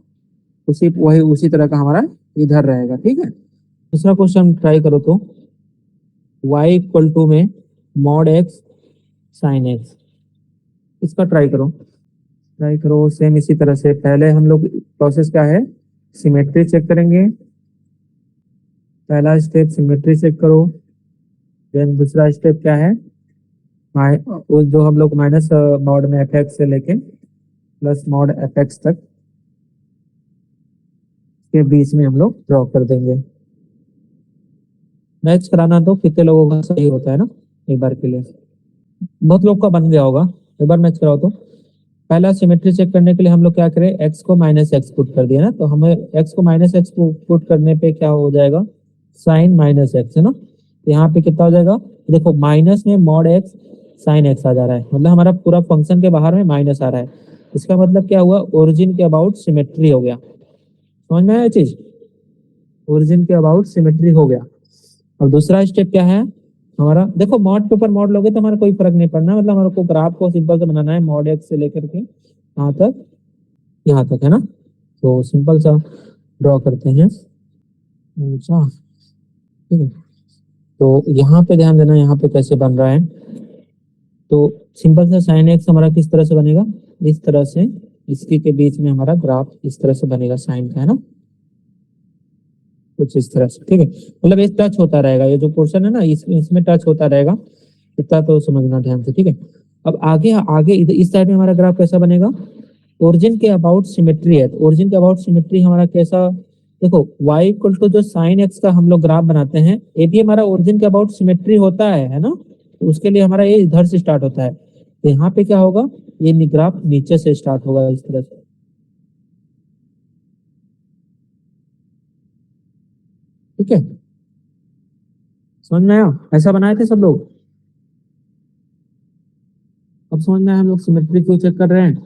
उसी तरह का हमारा इधर रहेगा, ठीक है। दूसरा क्वेश्चन ट्राई करो तो, y इक्वल टू में मॉड एक्स साइन एक्स, इसका ट्राई करो सेम इसी तरह से। पहले हम लोग प्रोसेस क्या है, सिमेट्री चेक करेंगे, पहला स्टेप सिमेट्री चेक करो, देन दूसरा स्टेप क्या है, वो जो हम लोग माइनस मॉड में एफ एक्स से लेके प्लस मॉड एफ एक्स तक के बीच में हम लोग ड्रॉ कर देंगे। मैच कराना तो कितने लोगों का सही होता है ना, एक बार के लिए बहुत लोग का बन गया होगा, एक बार मैच कराओ तो। पहला सिमेट्री चेक करने के लिए हम लोग क्या करें, एक्स को माइनस एक्स पुट कर दिया ना, तो हमें एक्स को माइनस एक्स पुट करने पे क्या हो जाएगा, साइन माइनस एक्स, है ना। तो यहाँ पे कितना हो जाएगा, देखो माइनस में मॉड एक्स साइन एक्स आ जा रहा है, मतलब हमारा पूरा फंक्शन के बाहर में माइनस आ रहा है, इसका मतलब क्या हुआ, ओरिजिन के अबाउट सिमेट्री हो गया। समझ में आया चीज, ओरिजिन के अबाउट सिमेट्री हो गया। अब दूसरा स्टेप क्या है हमारा, देखो मॉड के ऊपर मॉड लोगे तो हमारा कोई फर्क नहीं पड़ना, मतलब हमारे को ग्राफ को सिंपल से बनाना है, मॉड एक्स से लेकर के यहाँ तक, है ना। तो सिंपल सा ड्रॉ करते हैं, अच्छा, ठीक है। तो यहाँ पे ध्यान देना, यहाँ पे कैसे बन रहा है, तो सिंपल सा साइन एक्स हमारा किस तरह से बनेगा, इस तरह से, इसकी के बीच में हमारा ग्राफ इस तरह से बनेगा साइन का, है ना, कुछ इस तरह से, ठीक है। मतलब ये टच होता रहेगा, ये जो पोर्शन है ना इसमें टच होता रहेगा, इतना तो समझना ध्यान से, ठीक है। अब आगे आगे इस साइड में हमारा ग्राफ कैसा बनेगा, ओरिजिन के अबाउट सिमेट्री है, तो ओरिजिन के अबाउट सिमेट्री हमारा कैसा, देखो y इक्वल टू जो साइन एक्स का हम लोग ग्राफ बनाते हैं, ये भी हमारा ओरिजिन के अबाउट सिमेट्री होता है ना, तो उसके लिए हमारा ये इधर से स्टार्ट होता है, तो यहाँ पे क्या होगा, ये ग्राफ नीचे से स्टार्ट होगा इस तरह से, ठीक है। समझ में आया, ऐसा बनाए थे सब लोग, अब समझ में आया हम लोग सिमेट्री क्यों चेक कर रहे हैं,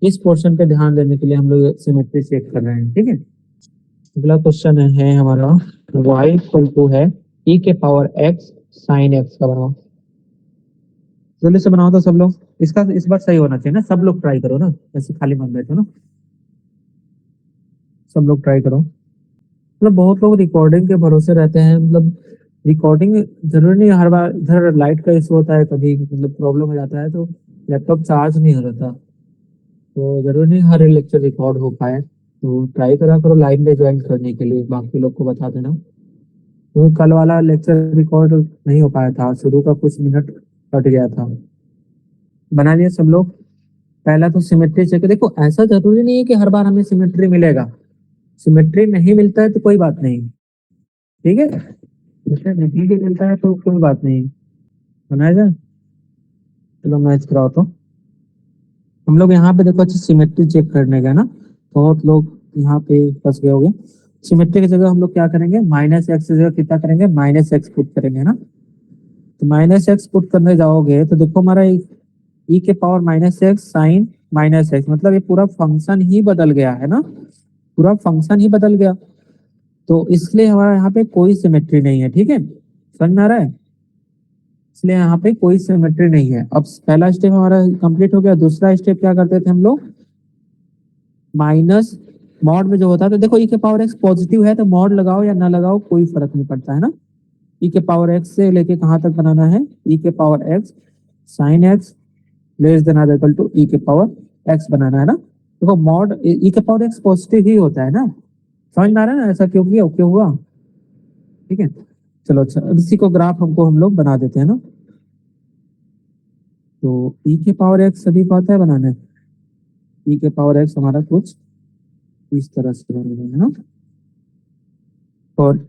इस पोर्शन पे ध्यान देने के लिए हम लोग सिमेट्री चेक कर रहे हैं, ठीक है। अगला क्वेश्चन है हमारा, y इक्वल टू है e के पावर x साइन x का बनाओ, जल्दी से बनाओ तो सब लोग, इसका इस बार सही होना चाहिए ना, सब लोग ट्राई करो ना, ऐसे खाली मन बैठो ना, सब लोग ट्राई करो। मतलब बहुत लोग रिकॉर्डिंग के भरोसे रहते हैं, मतलब रिकॉर्डिंग जरूरी नहीं, हर बार इधर लाइट का इशू होता है, कभी मतलब प्रॉब्लम हो जाता है, तो लैपटॉप चार्ज नहीं हो रहता, तो जरूरी नहीं हर लेक्चर रिकॉर्ड हो पाए, तो ट्राई करा करो लाइव में ज्वाइन करने के लिए, बाकी लोग को बता देना। तो कल वाला लेक्चर रिकॉर्ड नहीं हो पाया था, शुरू का कुछ मिनट कट गया था। बना लिया सब लोग, पहला तो सिमेट्री चेक, देखो ऐसा जरूरी नहीं है कि हर बार हमें सिमेट्री मिलेगा, सिमेट्री नहीं मिलता है तो कोई बात नहीं, ठीक है, जैसे नहीं भी मिलता है तो कोई बात नहीं, बनाया जाए। चलो मैं कराता हूँ। हम लोग यहाँ पे देखो अच्छी सिमेट्री चेक करने का ना, बहुत लोग यहाँ पे फंस गए होंगे। सिमेट्री की जगह हम लोग क्या करेंगे, माइनस एक्स की जगह कितना करेंगे, माइनस एक्स पुट करेंगे ना। तो माइनस एक्स पुट करने जाओगे तो देखो हमारा ई के power minus x sine minus x, मतलब ये पूरा फंक्शन ही बदल गया है ना, पूरा फंक्शन ही बदल गया। तो इसलिए हमारा यहाँ पे कोई सिमेट्री नहीं है, ठीक है, समझ में आ रहा है, इसलिए यहाँ पे कोई सिमेट्री नहीं है। अब पहला स्टेप हमारा कंप्लीट हो गया। दूसरा स्टेप क्या करते थे हम लोग, माइनस मॉड में जो होता है, तो देखो ई के पावर एक्स पॉजिटिव है तो मॉड लगाओ या ना लगाओ कोई फर्क नहीं पड़ता है ना। ई के पावर एक्स से लेके कहाँ तक बनाना है, ई के power x sine x less than or equal to e के पावर एक्स बनाना है ना। देखो मॉड ई के पावर एक्स पॉजिटिव ही होता है ना, समझ में आ रहा है ना, ऐसा क्यों किया, क्यों हुआ, ठीक है। चलो अच्छा, अब इसी को ग्राफ हम लोग बना देते हैं ना। तो ई के पावर एक्स सभी को आता है बनाना है। ई के पावर एक्स हमारा कुछ इस तरह से बनेगा है ना। और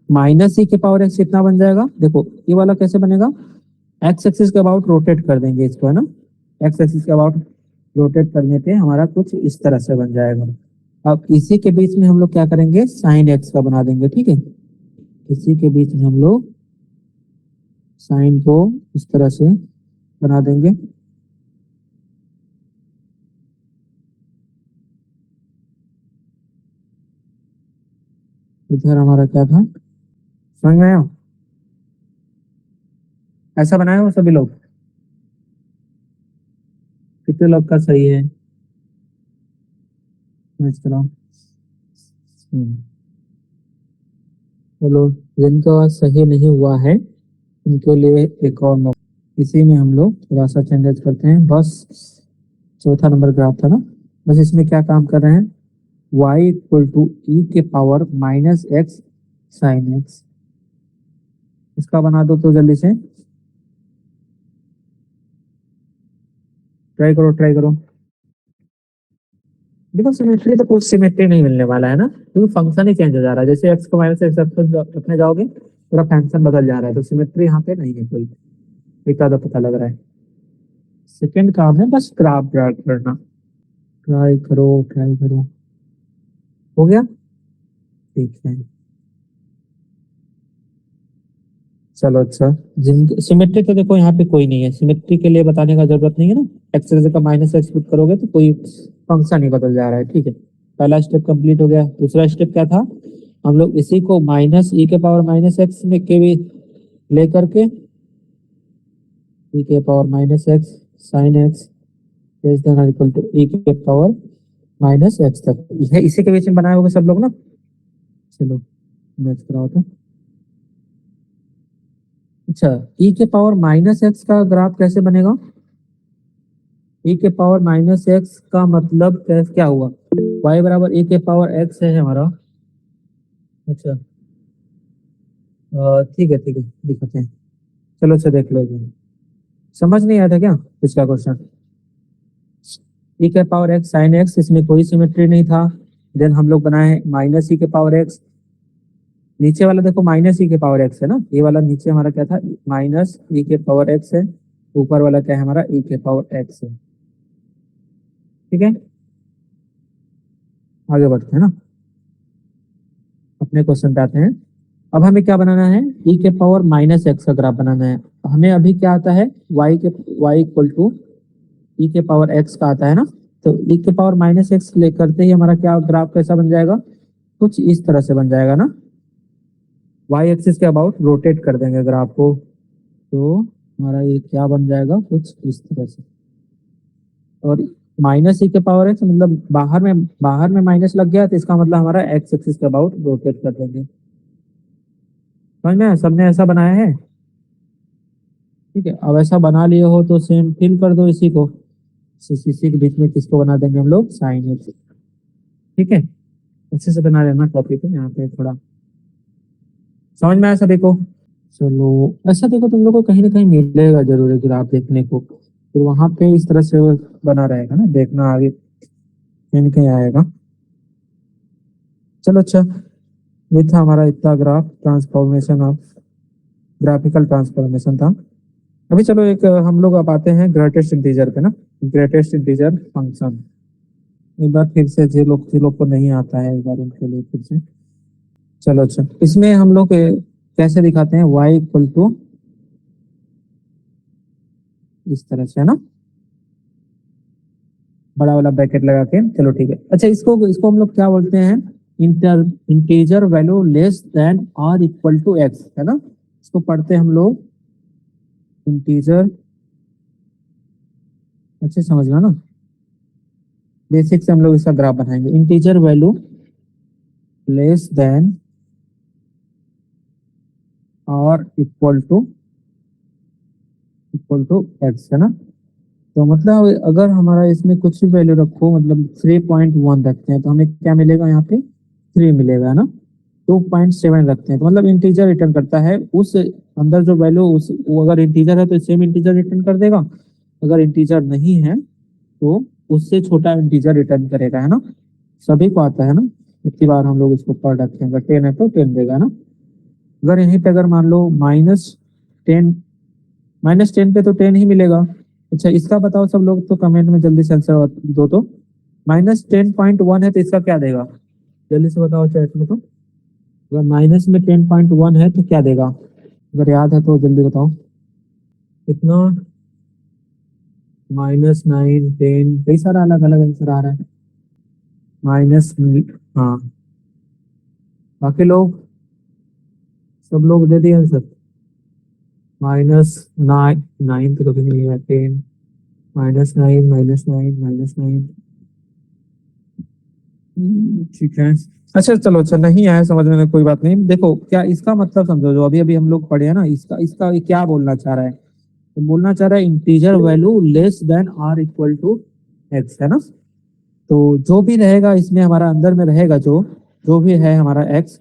माइनस ई के पावर एक्स कितना बन जाएगा, देखो ये वाला कैसे बनेगा, एक्स एक्सिस के अबाउट रोटेट कर देंगे इसको है ना, एक्स एक्सिस के अबाउट रोटेट करने पे हमारा कुछ इस तरह से बन जाएगा। अब इसी के बीच में हम लोग क्या करेंगे, साइन एक्स का बना देंगे, ठीक है, इसी के बीच में हम लोग साइन को इस तरह से बना देंगे। इधर हमारा क्या था, समझ में आया, ऐसा बनाया हो सभी लोग, कितने लोग का सही है, समझ करो। चलो जिनका सही नहीं हुआ है उनके लिए एक और मौका, इसी में हम लोग थोड़ा सा चेंजेस करते हैं बस। चौथा नंबर ग्राफ था ना, बस इसमें क्या काम कर रहे हैं, y इक्वल टू ई के power minus x sine x, इसका बना दो तो जल्दी से, ट्राई करो ट्राई करो। देखो सिमेट्री तो कोई सिमेट्री नहीं मिलने वाला है ना, क्योंकि फंक्शन ही चेंज हो जा रहा है, जैसे एक्स को माइनस एक्स रखने जाओगे पूरा फंक्शन बदल जा रहा है, तो सिमेट्री यहाँ पे नहीं है कोई, एक आधा पता लग रहा है। सेकंड काम है बस ग्राफ ड्रा करना, ट्राई करो ट्राई करो, हो गया, ठीक है। चलो अच्छा, जिन सिमेट्री तो देखो यहाँ पे कोई नहीं है, सिमेट्री के लिए बताने का जरूरत नहीं है ना, एक्स की जगह माइनस एक्स पुट करोगे तो कोई फंक्शन ही बदल जा रहा है, ठीक है। पहला स्टेप कंप्लीट हो गया। दूसरा स्टेप क्या था, हम लोग इसी को माइनस ई के पावर माइनस एक्स में के भी लेकर के ई के power minus x sine x less than equal to e के पावर माइनस एक्स तक, यह इसी के बीच में बनाए होंगे सब लोग ना। चलो नेक्स्ट कराओ तो। अच्छा, ई के पावर माइनस एक्स का ग्राफ कैसे बनेगा, e के पावर माइनस एक्स का मतलब क्या हुआ, y बराबर e के पावर x है हमारा। अच्छा ठीक है दिखाते हैं, चलो अच्छा देख लो, समझ नहीं आया था क्या इसका क्वेश्चन, e के पावर x साइन x, इसमें कोई सिमेट्री नहीं था। देन हम लोग बनाए माइनस e के पावर x, नीचे वाला देखो माइनस e के पावर x है ना, ये वाला नीचे हमारा क्या था, माइनस e के पावर x है, ऊपर वाला क्या है हमारा e के पावर x है, ठीक है। आगे बढ़ते हैं ना, अपने क्वेश्चन पे आते हैं। अब हमें क्या बनाना है, e के पावर माइनस एक्स का ग्राफ बनाना है। हमें अभी क्या आता है, y इक्वल टू ई के पावर x का आता है ना, तो e के पावर माइनस एक्स ले करते ही हमारा क्या ग्राफ कैसा बन जाएगा, कुछ इस तरह से बन जाएगा ना, y एक्सिस के अबाउट रोटेट कर देंगे ग्राफ को, तो हमारा ये क्या बन जाएगा, कुछ इस तरह से। और माइनस ई के पावर एक्स मतलब बाहर में माइनस लग गया, तो इसका मतलब हमारा एक्स एक्सिस के अबाउट रोटेट कर देंगे, समझ में सबने ऐसा बनाया है, ठीक है। अब ऐसा बना लिए हो तो सेम फिल कर दो इसी को, इसी के बीच में किसको बना देंगे हम लोग, साइन एक्स, ठीक है। अच्छे से बना लेना कॉपी पे, यहाँ पे थोड़ा समझ में आया सभी को। चलो ऐसा देखो तुम लोग को कहीं ना कहीं मिलेगा जरूर ग्राफ देखने को, फिर वहां पे इस तरह से बना रहेगा ना, देखना आगे कहीं ना कहीं आएगा। चलो अच्छा, ये था हमारा इतना graph transformation of graphical transformation था। अभी चलो एक हम लोग अब आते हैं ग्रेटेस्ट इंटीजर पे ना, ग्रेटेस्ट इंटीजर फंक्शन। एक बार फिर से जो लोग को नहीं आता है एक बार उनके लिए फिर से। चलो अच्छा, इसमें हम लोग कैसे दिखाते हैं, y इक्वल टू इस तरह से है ना, बड़ा वाला ब्रैकेट लगा के। चलो ठीक है, अच्छा इसको इसको हम लोग क्या बोलते हैं, इंटीजर वैल्यू लेस देन और इक्वल टू एक्स है ना। इसको पढ़ते हैं हम लोग इंटीजर, अच्छे समझना ना, बेसिक से हम लोग इसका ग्राफ बनाएंगे। इंटीजर वैल्यू लेस देन और इक्वल टू एक्स है ना। तो मतलब अगर हमारा इसमें कुछ भी वैल्यू रखो, मतलब 3.1 रखते हैं तो हमें क्या मिलेगा, यहाँ पे 3 मिलेगा है ना। 2.7 रखते हैं तो मतलब इंटीजर रिटर्न करता है, उस अंदर जो वैल्यू उस वो अगर इंटीजर है तो सेम इंटीजर रिटर्न कर देगा, अगर इंटीजर नहीं है तो उससे छोटा इंटीजर रिटर्न करेगा है ना। सभी को आता है ना, इतनी बार हम लोग इसको पढ़ रखे हैं। अगर 10 है तो 10 देगा ना। अगर यहीं पे अगर मान लो -10, -10 पे तो 10 ही मिलेगा। अच्छा इसका बताओ सब लोग, तो कमेंट में जल्दी से आंसर दो। तो -10.1 है तो इसका क्या देगा, जल्दी से बताओ चैट में। तो अगर माइनस में 10.1 है तो क्या देगा, अगर याद है तो जल्दी बताओ। कितना, -9, 10, कई सारा अलग अलग आंसर आ रहा है। माइनस, हाँ बाकी लोग सब लोग दे दिए आंसर। -9, 9 तो कभी नहीं है, 10, -9, -9, -9। ठीक है। अच्छा चलो, अच्छा नहीं आया समझ में कोई बात नहीं। देखो क्या इसका मतलब समझो, जो अभी अभी हम लोग पढ़े हैं ना, इसका इसका ये क्या बोलना चाह रहा है, तो बोलना चाह रहा है इंटीजर वैल्यू लेस देन और इक्वल टू एक्स है ना। तो जो भी रहेगा इसमें हमारा अंदर में रहेगा, जो जो भी है हमारा एक्स,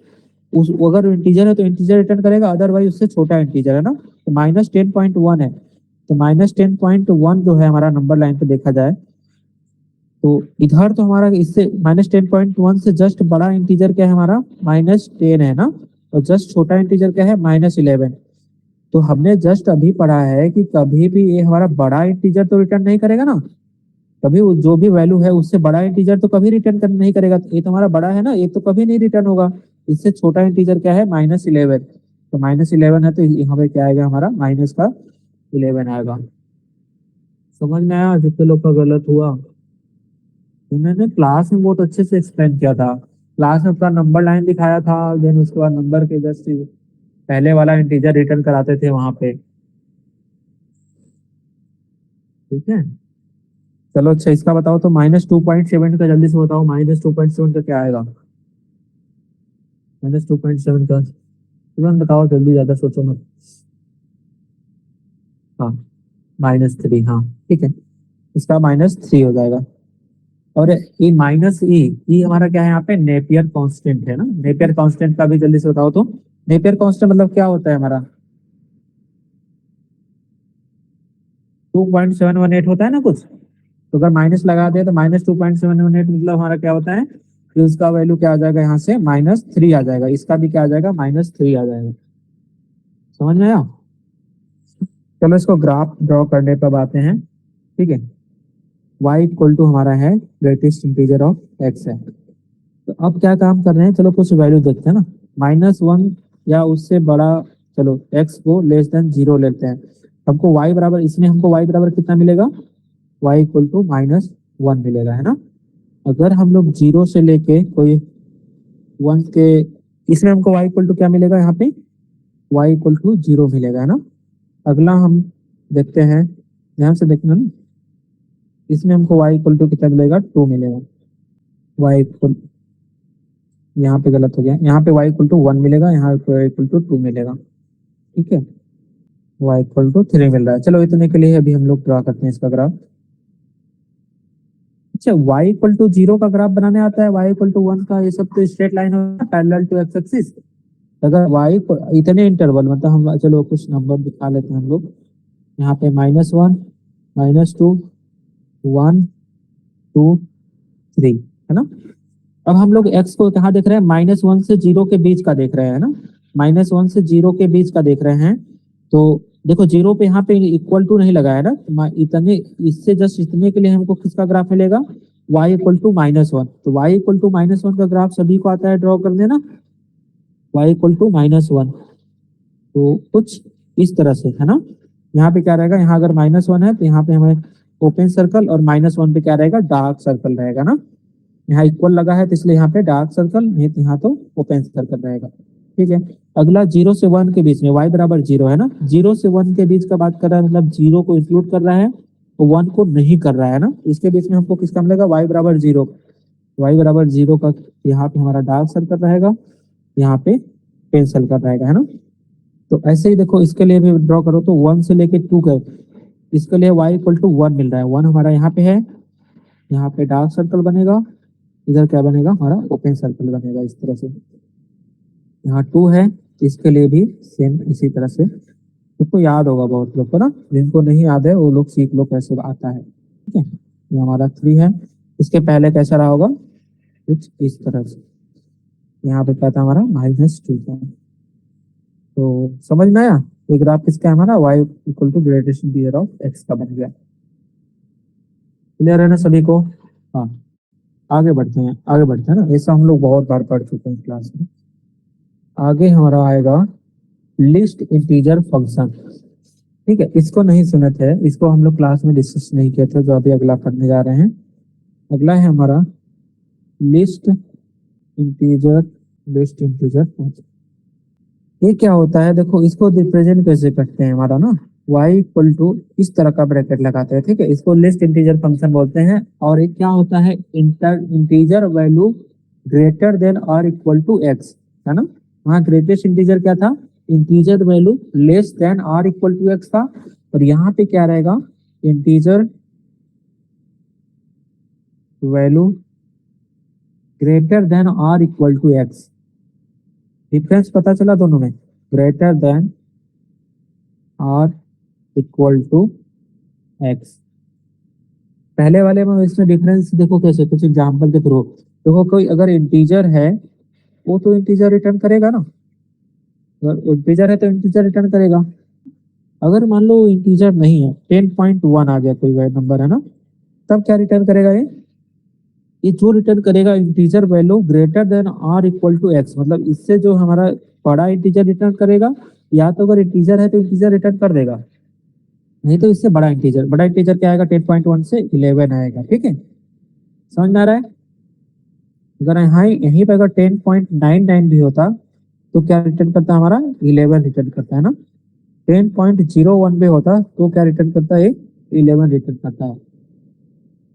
उस अगर इंटीजर है तो इंटीजर रिटर्न करेगा, अदरवाइज उससे छोटा इंटीजर है ना। तो -10.1 है, तो -10.1 जो है हमारा नंबर लाइन पे देखा जाए तो इधर तो हमारा इससे -10.1 से जस्ट बड़ा इंटीजर क्या है हमारा, -10 है ना। और जस्ट छोटा इंटीजर क्या है, -11। तो हमने जस्ट अभी पढ़ा है कि कभी भी ये हमारा बड़ा इंटीजर तो रिटर्न नहीं करेगा ना, कभी जो भी वैल्यू है उससे बड़ा इंटीजर तो कभी रिटर्न कर नहीं करेगा। ये तो हमारा बड़ा है ना, ये तो कभी नहीं रिटर्न होगा। इससे छोटा इंटीजर क्या है, -11। तो -11 है तो यहाँ पे क्या आएगा हमारा, -11 आएगा। समझ में आया जितने लोग का गलत हुआ। तो मैंने क्लास में बहुत अच्छे से एक्सप्लेन किया था, क्लास में पूरा नंबर लाइन दिखाया था, देन उसके बाद नंबर के जस्ट पहले वाला इंटीजर रिटर्न कराते थे वहां पे। ठीक है, चलो अच्छा इसका बताओ तो -2.7 का जल्दी से बताओ, -2.7 का क्या आएगा, -2.7 का तुरंत बताओ जल्दी, ज्यादा सोचो मत। हाँ -3, हाँ ठीक है, इसका -3 हो जाएगा। और ये -e हमारा क्या है यहाँ पे, नेपियर कांस्टेंट है ना। नेपियर कांस्टेंट का भी जल्दी से बताओ तो, नेपियर कांस्टेंट मतलब क्या होता है हमारा, 2.718 होता है ना कुछ। तो अगर माइनस लगा दे तो -2.718 मतलब हमारा क्या होता है कि उसका वैल्यू क्या आ जाएगा, यहाँ से -3 आ जाएगा, इसका भी क्या आ जाएगा, -3 आ जाएगा। समझ में आया। चलो इसको ग्राफ ड्रॉ करने पर आते हैं। ठीक है, y इक्वल टू हमारा है ग्रेटेस्ट इंटीजर ऑफ x है। तो अब क्या काम कर रहे हैं, चलो कुछ वैल्यू देखते हैं ना, -1 या उससे बड़ा। चलो x को लेस देन 0 लेते हैं, हमको y बराबर, इसमें हमको y बराबर कितना मिलेगा, y इक्वल टू -1 मिलेगा है ना। अगर हम लोग 0 से लेके कोई 1 के, इसमें हमको y इक्वल टू क्या मिलेगा, यहाँ पे y इक्वल टू 0 मिलेगा है ना। अगला हम देखते हैं, ध्यान से देखना ना, इसमें हमको y इक्वल टू कितना मिलेगा, 2 मिलेगा। y इक्वल, यहाँ पे गलत हो गया, यहाँ पे y इक्वल टू 1 मिलेगा, यहाँ पे y इक्वल टू 2 मिलेगा। ठीक है, y इक्वल टू 3 मिल रहा है। चलो इतने के लिए अभी हम लोग ड्रा करते हैं इसका ग्राफ। अच्छा y इक्वल टू 0 का ग्राफ बनाने आता है, y इक्वल टू 1 का, ये सब तो स्ट्रेट लाइन होता है पैरेलल टू एक्स एक्सिस। अगर y को इतने इंटरवल, मतलब हम चलो कुछ नंबर दिखा लेते हैं हम लोग, यहाँ पे -1, -2, 1, 2, 3 है ना। अब हम लोग x को कहाँ देख रहे हैं, -1 से 0 के बीच का देख रहे हैं ना, -1 से 0 के बीच का देख रहे हैं। तो देखो 0 पे यहाँ पे इक्वल टू नहीं लगा है ना, इतने इससे जस्ट इतने के लिए हमको किसका ग्राफ मिलेगा, y इक्वल टू -1। तो y इक्वल टू -1 का ग्राफ सभी को आता है ड्रॉ करने ना, y इक्वल टू -1। तो कुछ इस तरह से है ना, यहाँ पे क्या रहेगा, यहाँ अगर -1 है तो यहाँ पे हमें ओपन सर्कल, और -1 पे क्या रहेगा, डार्क सर्कल रहेगा ना। यहाँ इक्वल लगा है तो इसलिए यहाँ पे डार्क सर्कल, नहीं तो यहाँ तो ओपन सर्कल रहेगा। ठीक है, अगला 0 से 1 के बीच में y बराबर 0 है ना, 0 से 1 के बीच का बात कर रहा है, मतलब 0 को इंक्लूड कर रहा है तो 1 को नहीं कर रहा है ना, इसके बीच में हमको किसका मिलेगा, y बराबर 0। y बराबर 0 का यहाँ पे हमारा डार्क सर्कल रहेगा, यहाँ पे पेन सर्कल रहेगा, है ना। तो ऐसे ही देखो इसके लिए भी ड्रॉ करो तो 1 से लेके 2 का, इसके लिए y इक्वल टू 1 मिल रहा है, 1 हमारा यहाँ पे है, यहाँ पे डार्क सर्कल बनेगा, इधर क्या बनेगा, हमारा ओपन सर्कल बनेगा इस तरह से। यहाँ 2 है, इसके लिए भी सेम इसी तरह से। उसको याद होगा बहुत लोग को ना, जिनको नहीं याद है वो लोग सीख लो कैसे आता है। ठीक है, ये हमारा 3 है, इसके पहले कैसा रहा होगा, कुछ इस तरह से। यहाँ पे क्या था हमारा, -2 था। तो समझ में आया, ये ग्राफ किसका है हमारा, y equal to gradation behaviour of x का बन गया। क्लियर है ना सभी को। हाँ, आगे बढ़ते हैं, आगे बढ़ते हैं ना, ऐसा हम लोग बहुत बार पढ़ चुके हैं क्लास में। आगे हमारा आएगा लिस्ट इंटीजर फंक्शन। ठीक है, इसको नहीं सुने थे, इसको हम लोग क्लास में डिस्कस नहीं किए थे, जो अभी अगला पढ़ने जा रहे हैं। अगला है हमारा list integer, list integer function. ये क्या होता है, देखो इसको रिप्रेजेंट कैसे करते हैं, हमारा ना y इक्वल टू इस तरह का ब्रैकेट लगाते हैं। ठीक है, इसको लिस्ट इंटीजर फंक्शन बोलते हैं। और एक क्या होता है, इंटीजर वैल्यू ग्रेटर देन और इक्वल टू x, है ना। वहाँ ग्रेटेस्ट इंटीजर क्या था, इंटीजर वैल्यू लेस देन और इक्वल टू x था, और यहाँ पे क्या रहेगा, इंटीजर वैल्यू ग्रेटर देन और इक्वल टू x। डिफरेंस पता चला दोनों में, ग्रेटर देन और इक्वल टू x। पहले वाले में इसमें डिफरेंस देखो कैसे, कुछ एग्जांपल के थ्रू देखो। कोई अगर इंटीजर है वो तो इंटीजर रिटर्न करेगा ना, अगर इंटीजर है तो इंटीजर रिटर्न करेगा। अगर मान लो इंटीजर नहीं है, 10.1 आ गया कोई नंबर है ना, तब क्या रिटर्न करेगा ये जो रिटर्न करेगा इंटीजर वैल्यू ग्रेटर देन और इक्वल टू x, मतलब इससे जो हमारा बड़ा इंटीजर रिटर्न करेगा, या तो अगर इंटीजर है तो इंटीजर रिटर्न कर देगा, नहीं तो इससे बड़ा इंटीजर। बड़ा इंटीजर क्या आएगा, 10.1 से 11 आएगा। ठीक है, समझ में आ रहा है। अगर यहाँ यहीं पर अगर 10.99 भी होता तो क्या रिटर्न करता, हमारा 11 रिटर्न करता है ना। 10.01 भी होता तो क्या रिटर्न करता है, 11 रिटर्न करता है।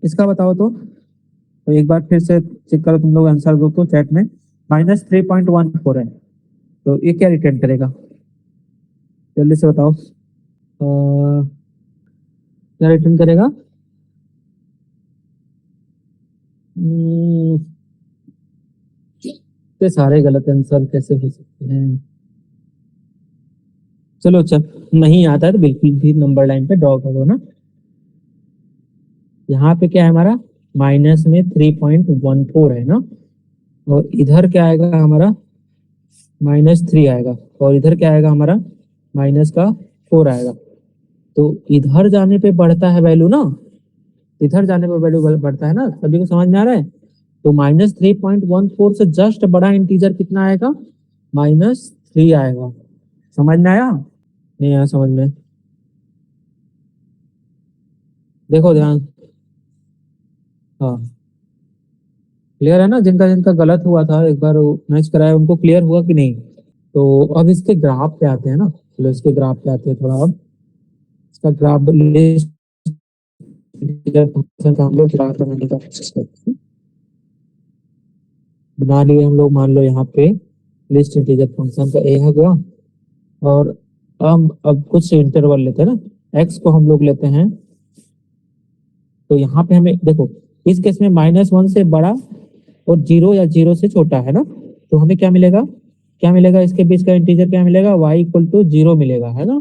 इसका बताओ तो एक बार फिर से चेक करो तुम लोग आंसर दो तो चैट में, -3.14 है, तो ये क्या रिटर्न करेगा, जल्दी से बताओ। क्या रिटर्न करेगा, ये सारे गलत आंसर कैसे हो सकते हैं। चलो चल, नहीं आता है तो बिल्कुल भी नंबर लाइन पे ड्रॉ करो ना। यहाँ पे क्या है हमारा, माइनस में 3.14 है ना, और इधर क्या आएगा हमारा, -3 आएगा, और इधर क्या आएगा हमारा, -4 आएगा। तो इधर जाने पे बढ़ता है वैल्यू ना, इधर जाने पे वैल्यू बढ़ता है ना, सभी को समझ में आ रहा है। तो -3.14 से जस्ट बड़ा इंटीजर कितना आएगा, -3 आएगा। समझ में आया, नहीं आया समझ में, देखो ध्यान। हाँ, क्लियर है ना, जिनका जिनका गलत हुआ था एक बार मैच कराया, उनको क्लियर हुआ कि नहीं। तो अब इसके ग्राफ पे आते हैं ना, चलो इसके ग्राफ पे आते हैं थोड़ा। अब इसका ग्राफ लिस्ट हम लोग ग्राफ बनाने का कोशिश करते हैं। बना लिए हम लोग, मान लो यहाँ पे लिस्ट इंटीजर फंक्शन का ए है गया, और हम अब कुछ इंटरवल लेते हैं ना, एक्स को हम लोग लेते हैं। तो यहाँ पे हमें देखो, इस केस में -1 से बड़ा और 0 या 0 से छोटा है ना, तो हमें क्या मिलेगा, क्या मिलेगा, इसके बीच का इंटीजर क्या मिलेगा, y इक्वल टू 0 मिलेगा, है ना।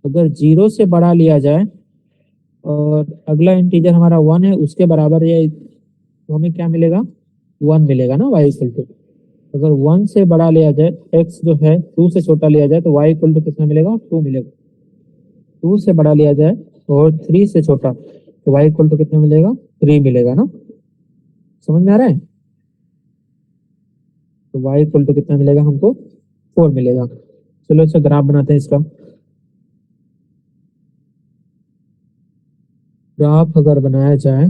अगर 0 से बड़ा लिया जाए और अगला इंटीजर हमारा 1 है उसके बराबर, या तो हमें क्या मिलेगा, वन मिलेगा ना y इक्वल टू। अगर वन से बड़ा लिया जाए, x जो है टू से छोटा लिया जाए तो y इक्वल टू कितना मिलेगा, टू मिलेगा। टू से बड़ा लिया जाए और थ्री से छोटा तो y इक्वल टू कितना मिलेगा, थ्री मिलेगा ना। समझ में आ रहा है? तो y इक्वल टू कितना मिलेगा हमको, फोर मिलेगा। चलो अच्छा ग्राफ बनाते हैं इसका। ग्राफ अगर बनाया जाए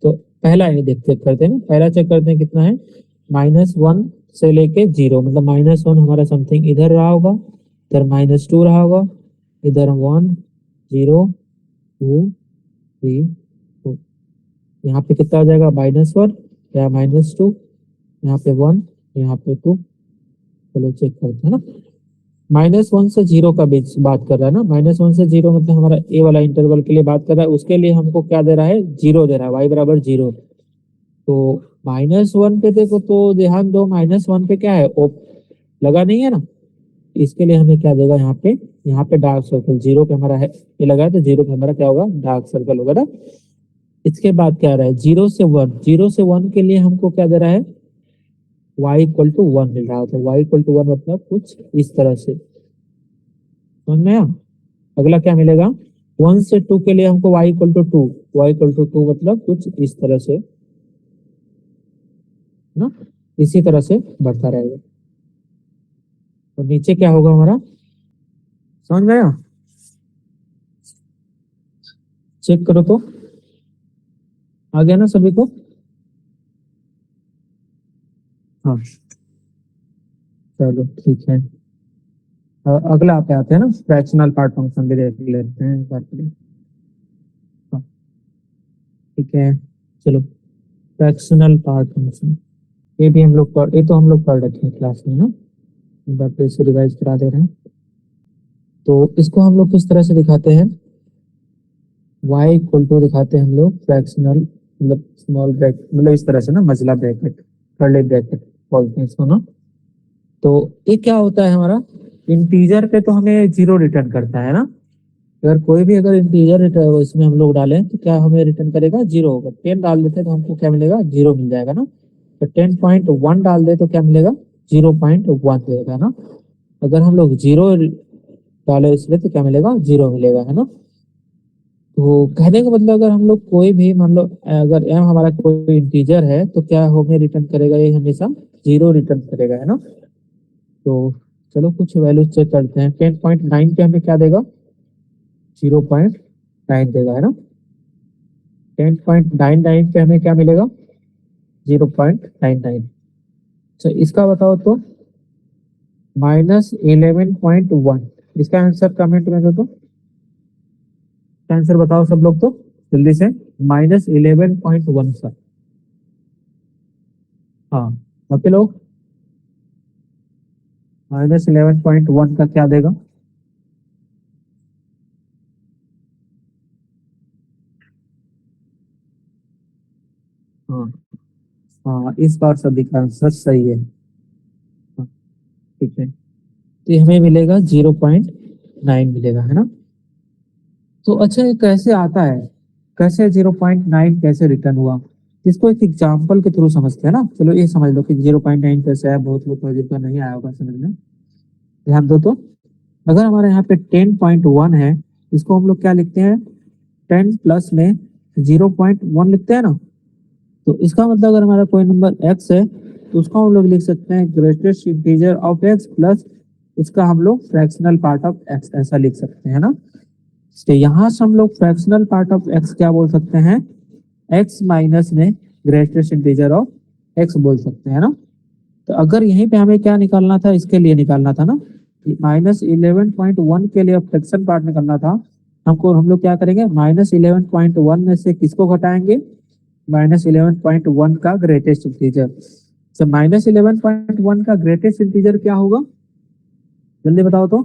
तो पहला ये देख चेक करते हैं ना, पहला चेक करते हैं कितना है, -1 से लेके 0, मतलब -1 हमारा समथिंग इधर रहा होगा, इधर -2 रहा होगा, इधर 1 0 2 3 4, यहाँ पे कितना हो जाएगा, -1 या -2, यहाँ पे 1, यहाँ पे 2। चलो चेक करते हैं ना। -1 से 0 का बीच बात कर रहा है ना, -1 से 0 मतलब हमारा ए वाला इंटरवल के लिए बात कर रहा है, उसके लिए हमको क्या दे रहा है, 0 दे रहा है, y बराबर 0। तो -1 पे देखो तो ध्यान दो, -1 पे क्या है, ओप लगा नहीं है ना, इसके लिए हमें क्या देगा, यहाँ पे डार्क सर्कल, 0 पे हमारा है ये लगा है तो 0 पे हमारा क्या होगा, डार्क सर्कल होगा ना। इसके बाद क्या रहा है, 0 से 1 के लिए हमको क्या दे रहा है, y इक्वल टू 1 मिल रहा है। तो y इक्वल टू 1 मतलब कुछ इस तरह से, समझ में आया? अगला क्या मिलेगा, 1 से 2 के लिए हमको y equal to 2, y equal to 2 मतलब कुछ इस तरह से ना, इसी तरह से बढ़ता रहेगा। तो नीचे क्या होगा हमारा, समझ में आया? चेक करो तो, आ गया ना सभी को? हाँ चलो ठीक है। अगला पे आते हैं ना, फ्रैक्शनल पार्ट फंक्शन भी देख लेते हैं एक बार के लिए। हाँ, ठीक है चलो, फ्रैक्शनल पार्ट फंक्शन ये भी हम लोग ये तो हम लोग पढ़ रखे हैं क्लास में ना, एक बार फिर से रिवाइज करा दे रहे हैं। तो इसको हम लोग किस तरह से दिखाते हैं, y इक्वल टू दिखाते हैं हम लोग फ्रैक्शनल, मतलब स्मॉल ब्रैकेट, मतलब इस तरह से ना, मजला ब्रैकेट, कर्ली ब्रैकेट बोलते हैं इसको ना। तो ये क्या होता है हमारा, इंटीजर पे तो हमें जीरो रिटर्न करता है ना। अगर कोई भी अगर इंटीजर इसमें हम लोग डालें तो क्या हमें रिटर्न करेगा, जीरो होगा। 10 डाल देते हैं तो हमको क्या मिलेगा, जीरो मिल जाएगा ना। तो 10.1 डाल दे तो क्या मिलेगा, 0.1 मिलेगा ना। अगर हम लोग जीरो डाले इसमें तो क्या मिलेगा, जीरो मिलेगा है ना। तो कहने का मतलब अगर हम लोग कोई भी मान लो, अगर m हमारा कोई इंटीजर है तो क्या हमें रिटर्न करेगा, ये हमेशा जीरो रिटर्न करेगा है ना। तो चलो कुछ वैल्यू चेक करते हैं। 10.9 पे हमें क्या देगा, 0.9 देगा है ना। 10.99 पे हमें क्या मिलेगा, 0.99। अच्छा इसका बताओ तो, -11.1, इसका आंसर कमेंट में दो तो, आंसर बताओ सब लोग तो जल्दी से। -11.1 का, हाँ बाकी लोग, -11.1 का क्या देगा, हाँ हाँ, इस बार सभी का आंसर सही है। हाँ, ठीक है, तो ये हमें मिलेगा 0.9 मिलेगा है ना। तो अच्छा ये कैसे आता है, कैसे 0.9 कैसे रिटर्न हुआ, इसको एक एग्जांपल के थ्रू समझते हैं ना। चलो ये समझ लो कि 0.9 कैसे है, बहुत लोग को जिनको नहीं आया होगा समझ में, ध्यान दो तो। अगर हमारे यहाँ पे 10.1 है, इसको हम लोग क्या लिखते हैं, 10 प्लस में 0.1 लिखते हैं ना। तो इसका मतलब अगर हमारा कोई नंबर x है तो उसको हम लोग लिख सकते हैं greatest integer of x plus उसका हम लोग फ्रैक्शनल पार्ट ऑफ x, ऐसा लिख सकते हैं ना। तो यहाँ से हम लोग फ्रैक्शनल पार्ट ऑफ x क्या बोल सकते हैं, x माइनस में ग्रेटेस्ट इंटीजर ऑफ x बोल सकते हैं ना। तो अगर यहीं पे हमें क्या निकालना था, इसके लिए निकालना था ना, -11.1 के लिए फ्रैक्शन पार्ट निकालना था हमको। हम लोग क्या करेंगे, -11.1 में से किसको घटाएंगे, -11.1 का ग्रेटेस्ट इंटीजर। तो -11.1 का ग्रेटेस्ट इंटीजर क्या होगा, जल्दी बताओ तो,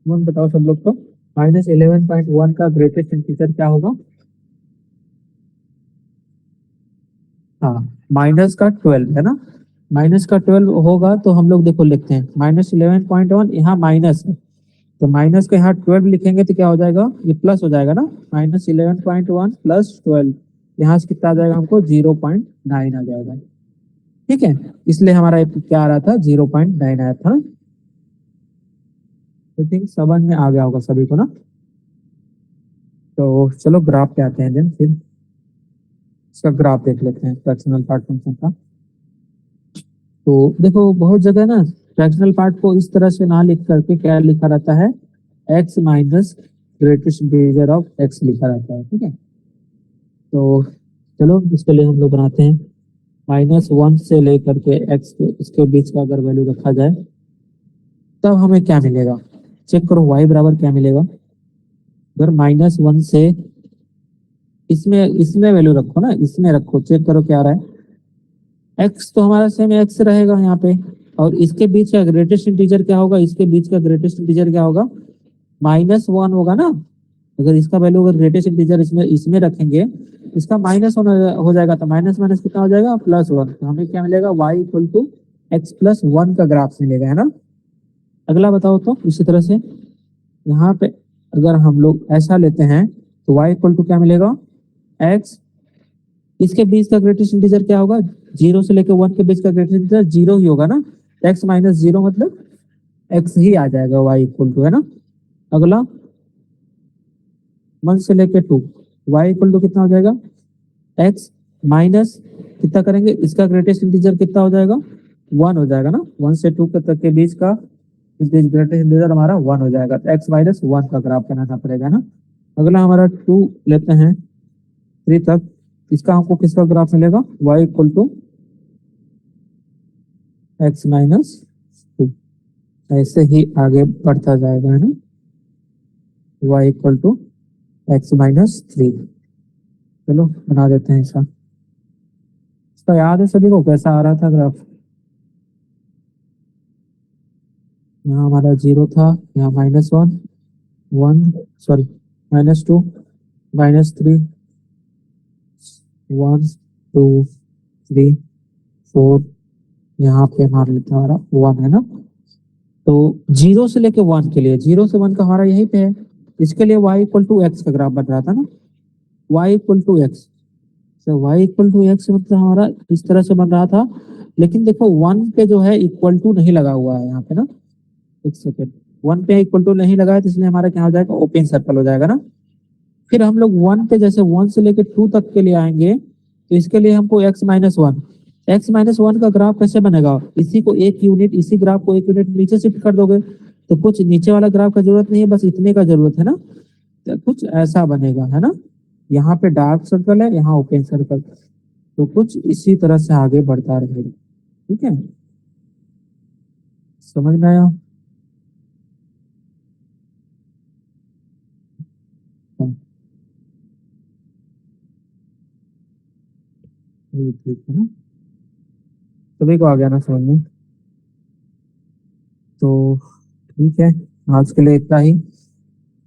तुम बताओ सब लोग तो, -11.1 का ग्रेटेस्ट इंटीजर क्या होगा, हाँ माइनस का 12 है ना। माइनस का 12 होगा तो हम लोग देखो लिखते हैं -11.1, यहाँ माइनस है तो माइनस को यहाँ 12 लिखेंगे तो क्या हो जाएगा, ये प्लस हो जाएगा ना। -11.1 प्लस 12, यहाँ से कितना आ जाएगा हमको, 0.9 आ जाएगा। ठीक है, इसलिए हमारा क्या आ रहा था, 0.9 आया था। आई थिंक समझ में आ गया होगा सभी को ना। तो चलो ग्राफ पे आते हैं देन, फिर इसका ग्राफ देख लेते हैं फ्रैक्शनल पार्ट फंक्शन का। तो देखो बहुत जगह ना फ्रैक्शनल पार्ट को इस तरह से ना लिख करके क्या लिखा रहता है, x minus greatest integer of x लिखा रहता है। ठीक है, तो चलो इसके लिए हम लोग बनाते हैं -1 से लेकर के एक्स के इसके बीच का अगर वैल्यू रखा जाए तब हमें क्या मिलेगा, चेक करो y बराबर क्या मिलेगा। अगर -1 से इसमें इसमें वैल्यू रखो ना, इसमें रखो, चेक करो क्या आ रहा है, x तो हमारा सेम x रहेगा यहाँ पे, और इसके बीच का ग्रेटेस्ट इंटीजर क्या होगा, इसके बीच का ग्रेटेस्ट इंटीजर क्या होगा, -1 होगा ना। अगर इसका वैल्यू अगर ग्रेटेस्ट इंटीजर इसमें इसमें रखेंगे, इसका माइनस होना हो जाएगा, तो माइनस माइनस कितना हो जाएगा, +1। तो हमें क्या मिलेगा, y इक्वल टू x+1 का ग्राफ मिलेगा, है ना। अगला बताओ तो इसी तरह से यहाँ पे अगर हम लोग ऐसा लेते हैं तो y इक्वल टू क्या मिलेगा, x, इसके बीच का ग्रेटेस्ट इंटीजर क्या होगा, 0 से लेकर 1 के बीच का ग्रेटेस्ट इंटीजर 0 ही होगा ना, x-0 मतलब x ही आ जाएगा, y इक्वल टू, है ना। अगला 1 से लेकर 2, y इक्वल टू कितना हो जाएगा, x माइनस कितना करेंगे, इसका ग्रेटेस्ट इंटीजर कितना हो जाएगा, 1 हो जाएगा ना, 1 से 2 तक के बीच का ग्रेटेस्ट इंटीजर हमारा 1 हो जाएगा, तो x-1 का ग्राफ बनाना पड़ेगा ना। अगला हमारा 2 लेते हैं 3 तक, इसका हमको किसका ग्राफ मिलेगा, y इक्वल टू x-2, ऐसे ही आगे बढ़ता जाएगा, है ना, y इक्वल टू x-3। चलो बना देते हैं इसका याद है सभी को कैसा आ रहा था ग्राफ, यहाँ हमारा 0 था, यहाँ -1, 1 सॉरी -2, -3, 1 2 3 4, यहाँ पे हमारा लिखा हमारा 1 है ना। तो 0 से लेके 1 के लिए, 0 से 1 का हमारा यहीं पे है, इसके लिए y इक्वल टू एक्स का ग्राफ बन रहा था ना, y इक्वल टू एक्स, तो y इक्वल टू एक्स मतलब हमारा इस तरह से बन रहा था। लेकिन देखो 1 पे जो है इक्वल टू नहीं लगा हुआ है यहाँ पे ना, एक सेकेंड, 1 पे इक्वल टू नहीं लगा है, तो इसलिए हमारा क्या हो जाएगा, ओपन सर्कल हो जाएगा ना। फिर हम लोग 1 पे जैसे 1 से लेके 2 तक के लिए आएंगे, तो इसके लिए हमको x-1 का ग्राफ कैसे बनेगा, इसी को एक यूनिट, इसी ग्राफ को एक यूनिट नीचे शिफ्ट कर दोगे, तो कुछ नीचे वाला ग्राफ का जरूरत नहीं है, बस इतने का जरूरत है ना, तो कुछ ऐसा बनेगा, है ना। यहाँ पे डार्क सर्कल है, यहाँ ओपन सर्कल, तो कुछ इसी तरह से आगे बढ़ता रहेगा। ठीक है, समझ में आया। हाँ, ठीक है ना, सभी को आ गया ना समझ में। तो ठीक है, आज के लिए इतना ही,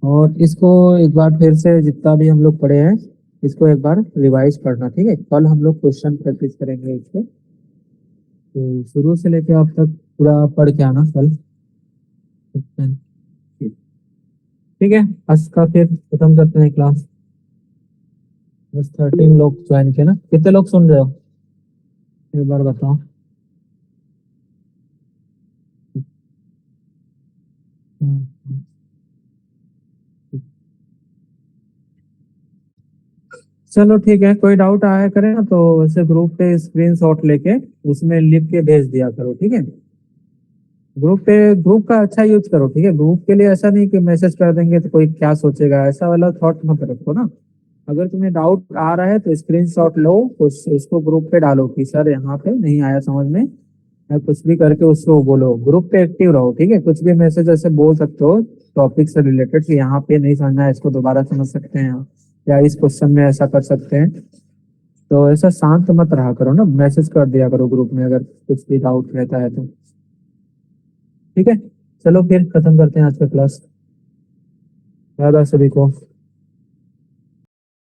और इसको एक बार फिर से जितना भी हम लोग पढ़े हैं इसको एक बार रिवाइज करना, ठीक है। कल हम लोग क्वेश्चन प्रैक्टिस करेंगे इसको, तो शुरू से लेके अब तक पूरा पढ़ के आना कल। ठीक है, आज का फिर खत्म करते हैं क्लास। बस 13 लोग ज्वाइन किए ना, कितने लोग सुन रहे हो एक बार बताओ। हम्म, चलो ठीक है, कोई डाउट आया करे ना तो वैसे ग्रुप पे स्क्रीनशॉट लेके उसमें लिख के भेज दिया करो, ठीक है। ग्रुप पे, ग्रुप का अच्छा यूज करो, ठीक है। ग्रुप के लिए ऐसा नहीं कि मैसेज कर देंगे तो कोई क्या सोचेगा, ऐसा वाला थॉट मत रखो ना। अगर तुम्हें डाउट आ रहा है तो स्क्रीनशॉट लो, उसको ग्रुप पे डालो कि सर यहाँ पे नहीं आया समझ में, या कुछ भी करके उसको बोलो। ग्रुप पे एक्टिव रहो, ठीक है। कुछ भी मैसेज ऐसे बोल सकते हो टॉपिक से रिलेटेड कि यहाँ पे नहीं समझना है, इसको दोबारा समझ सकते हैं, या इस क्वेश्चन में ऐसा कर सकते हैं। तो ऐसा शांत मत रहा करो ना, मैसेज कर दिया करो ग्रुप में अगर कुछ भी डाउट रहता है तो। ठीक है, चलो फिर खत्म करते हैं आज का क्लास। बाय बाय सभी को।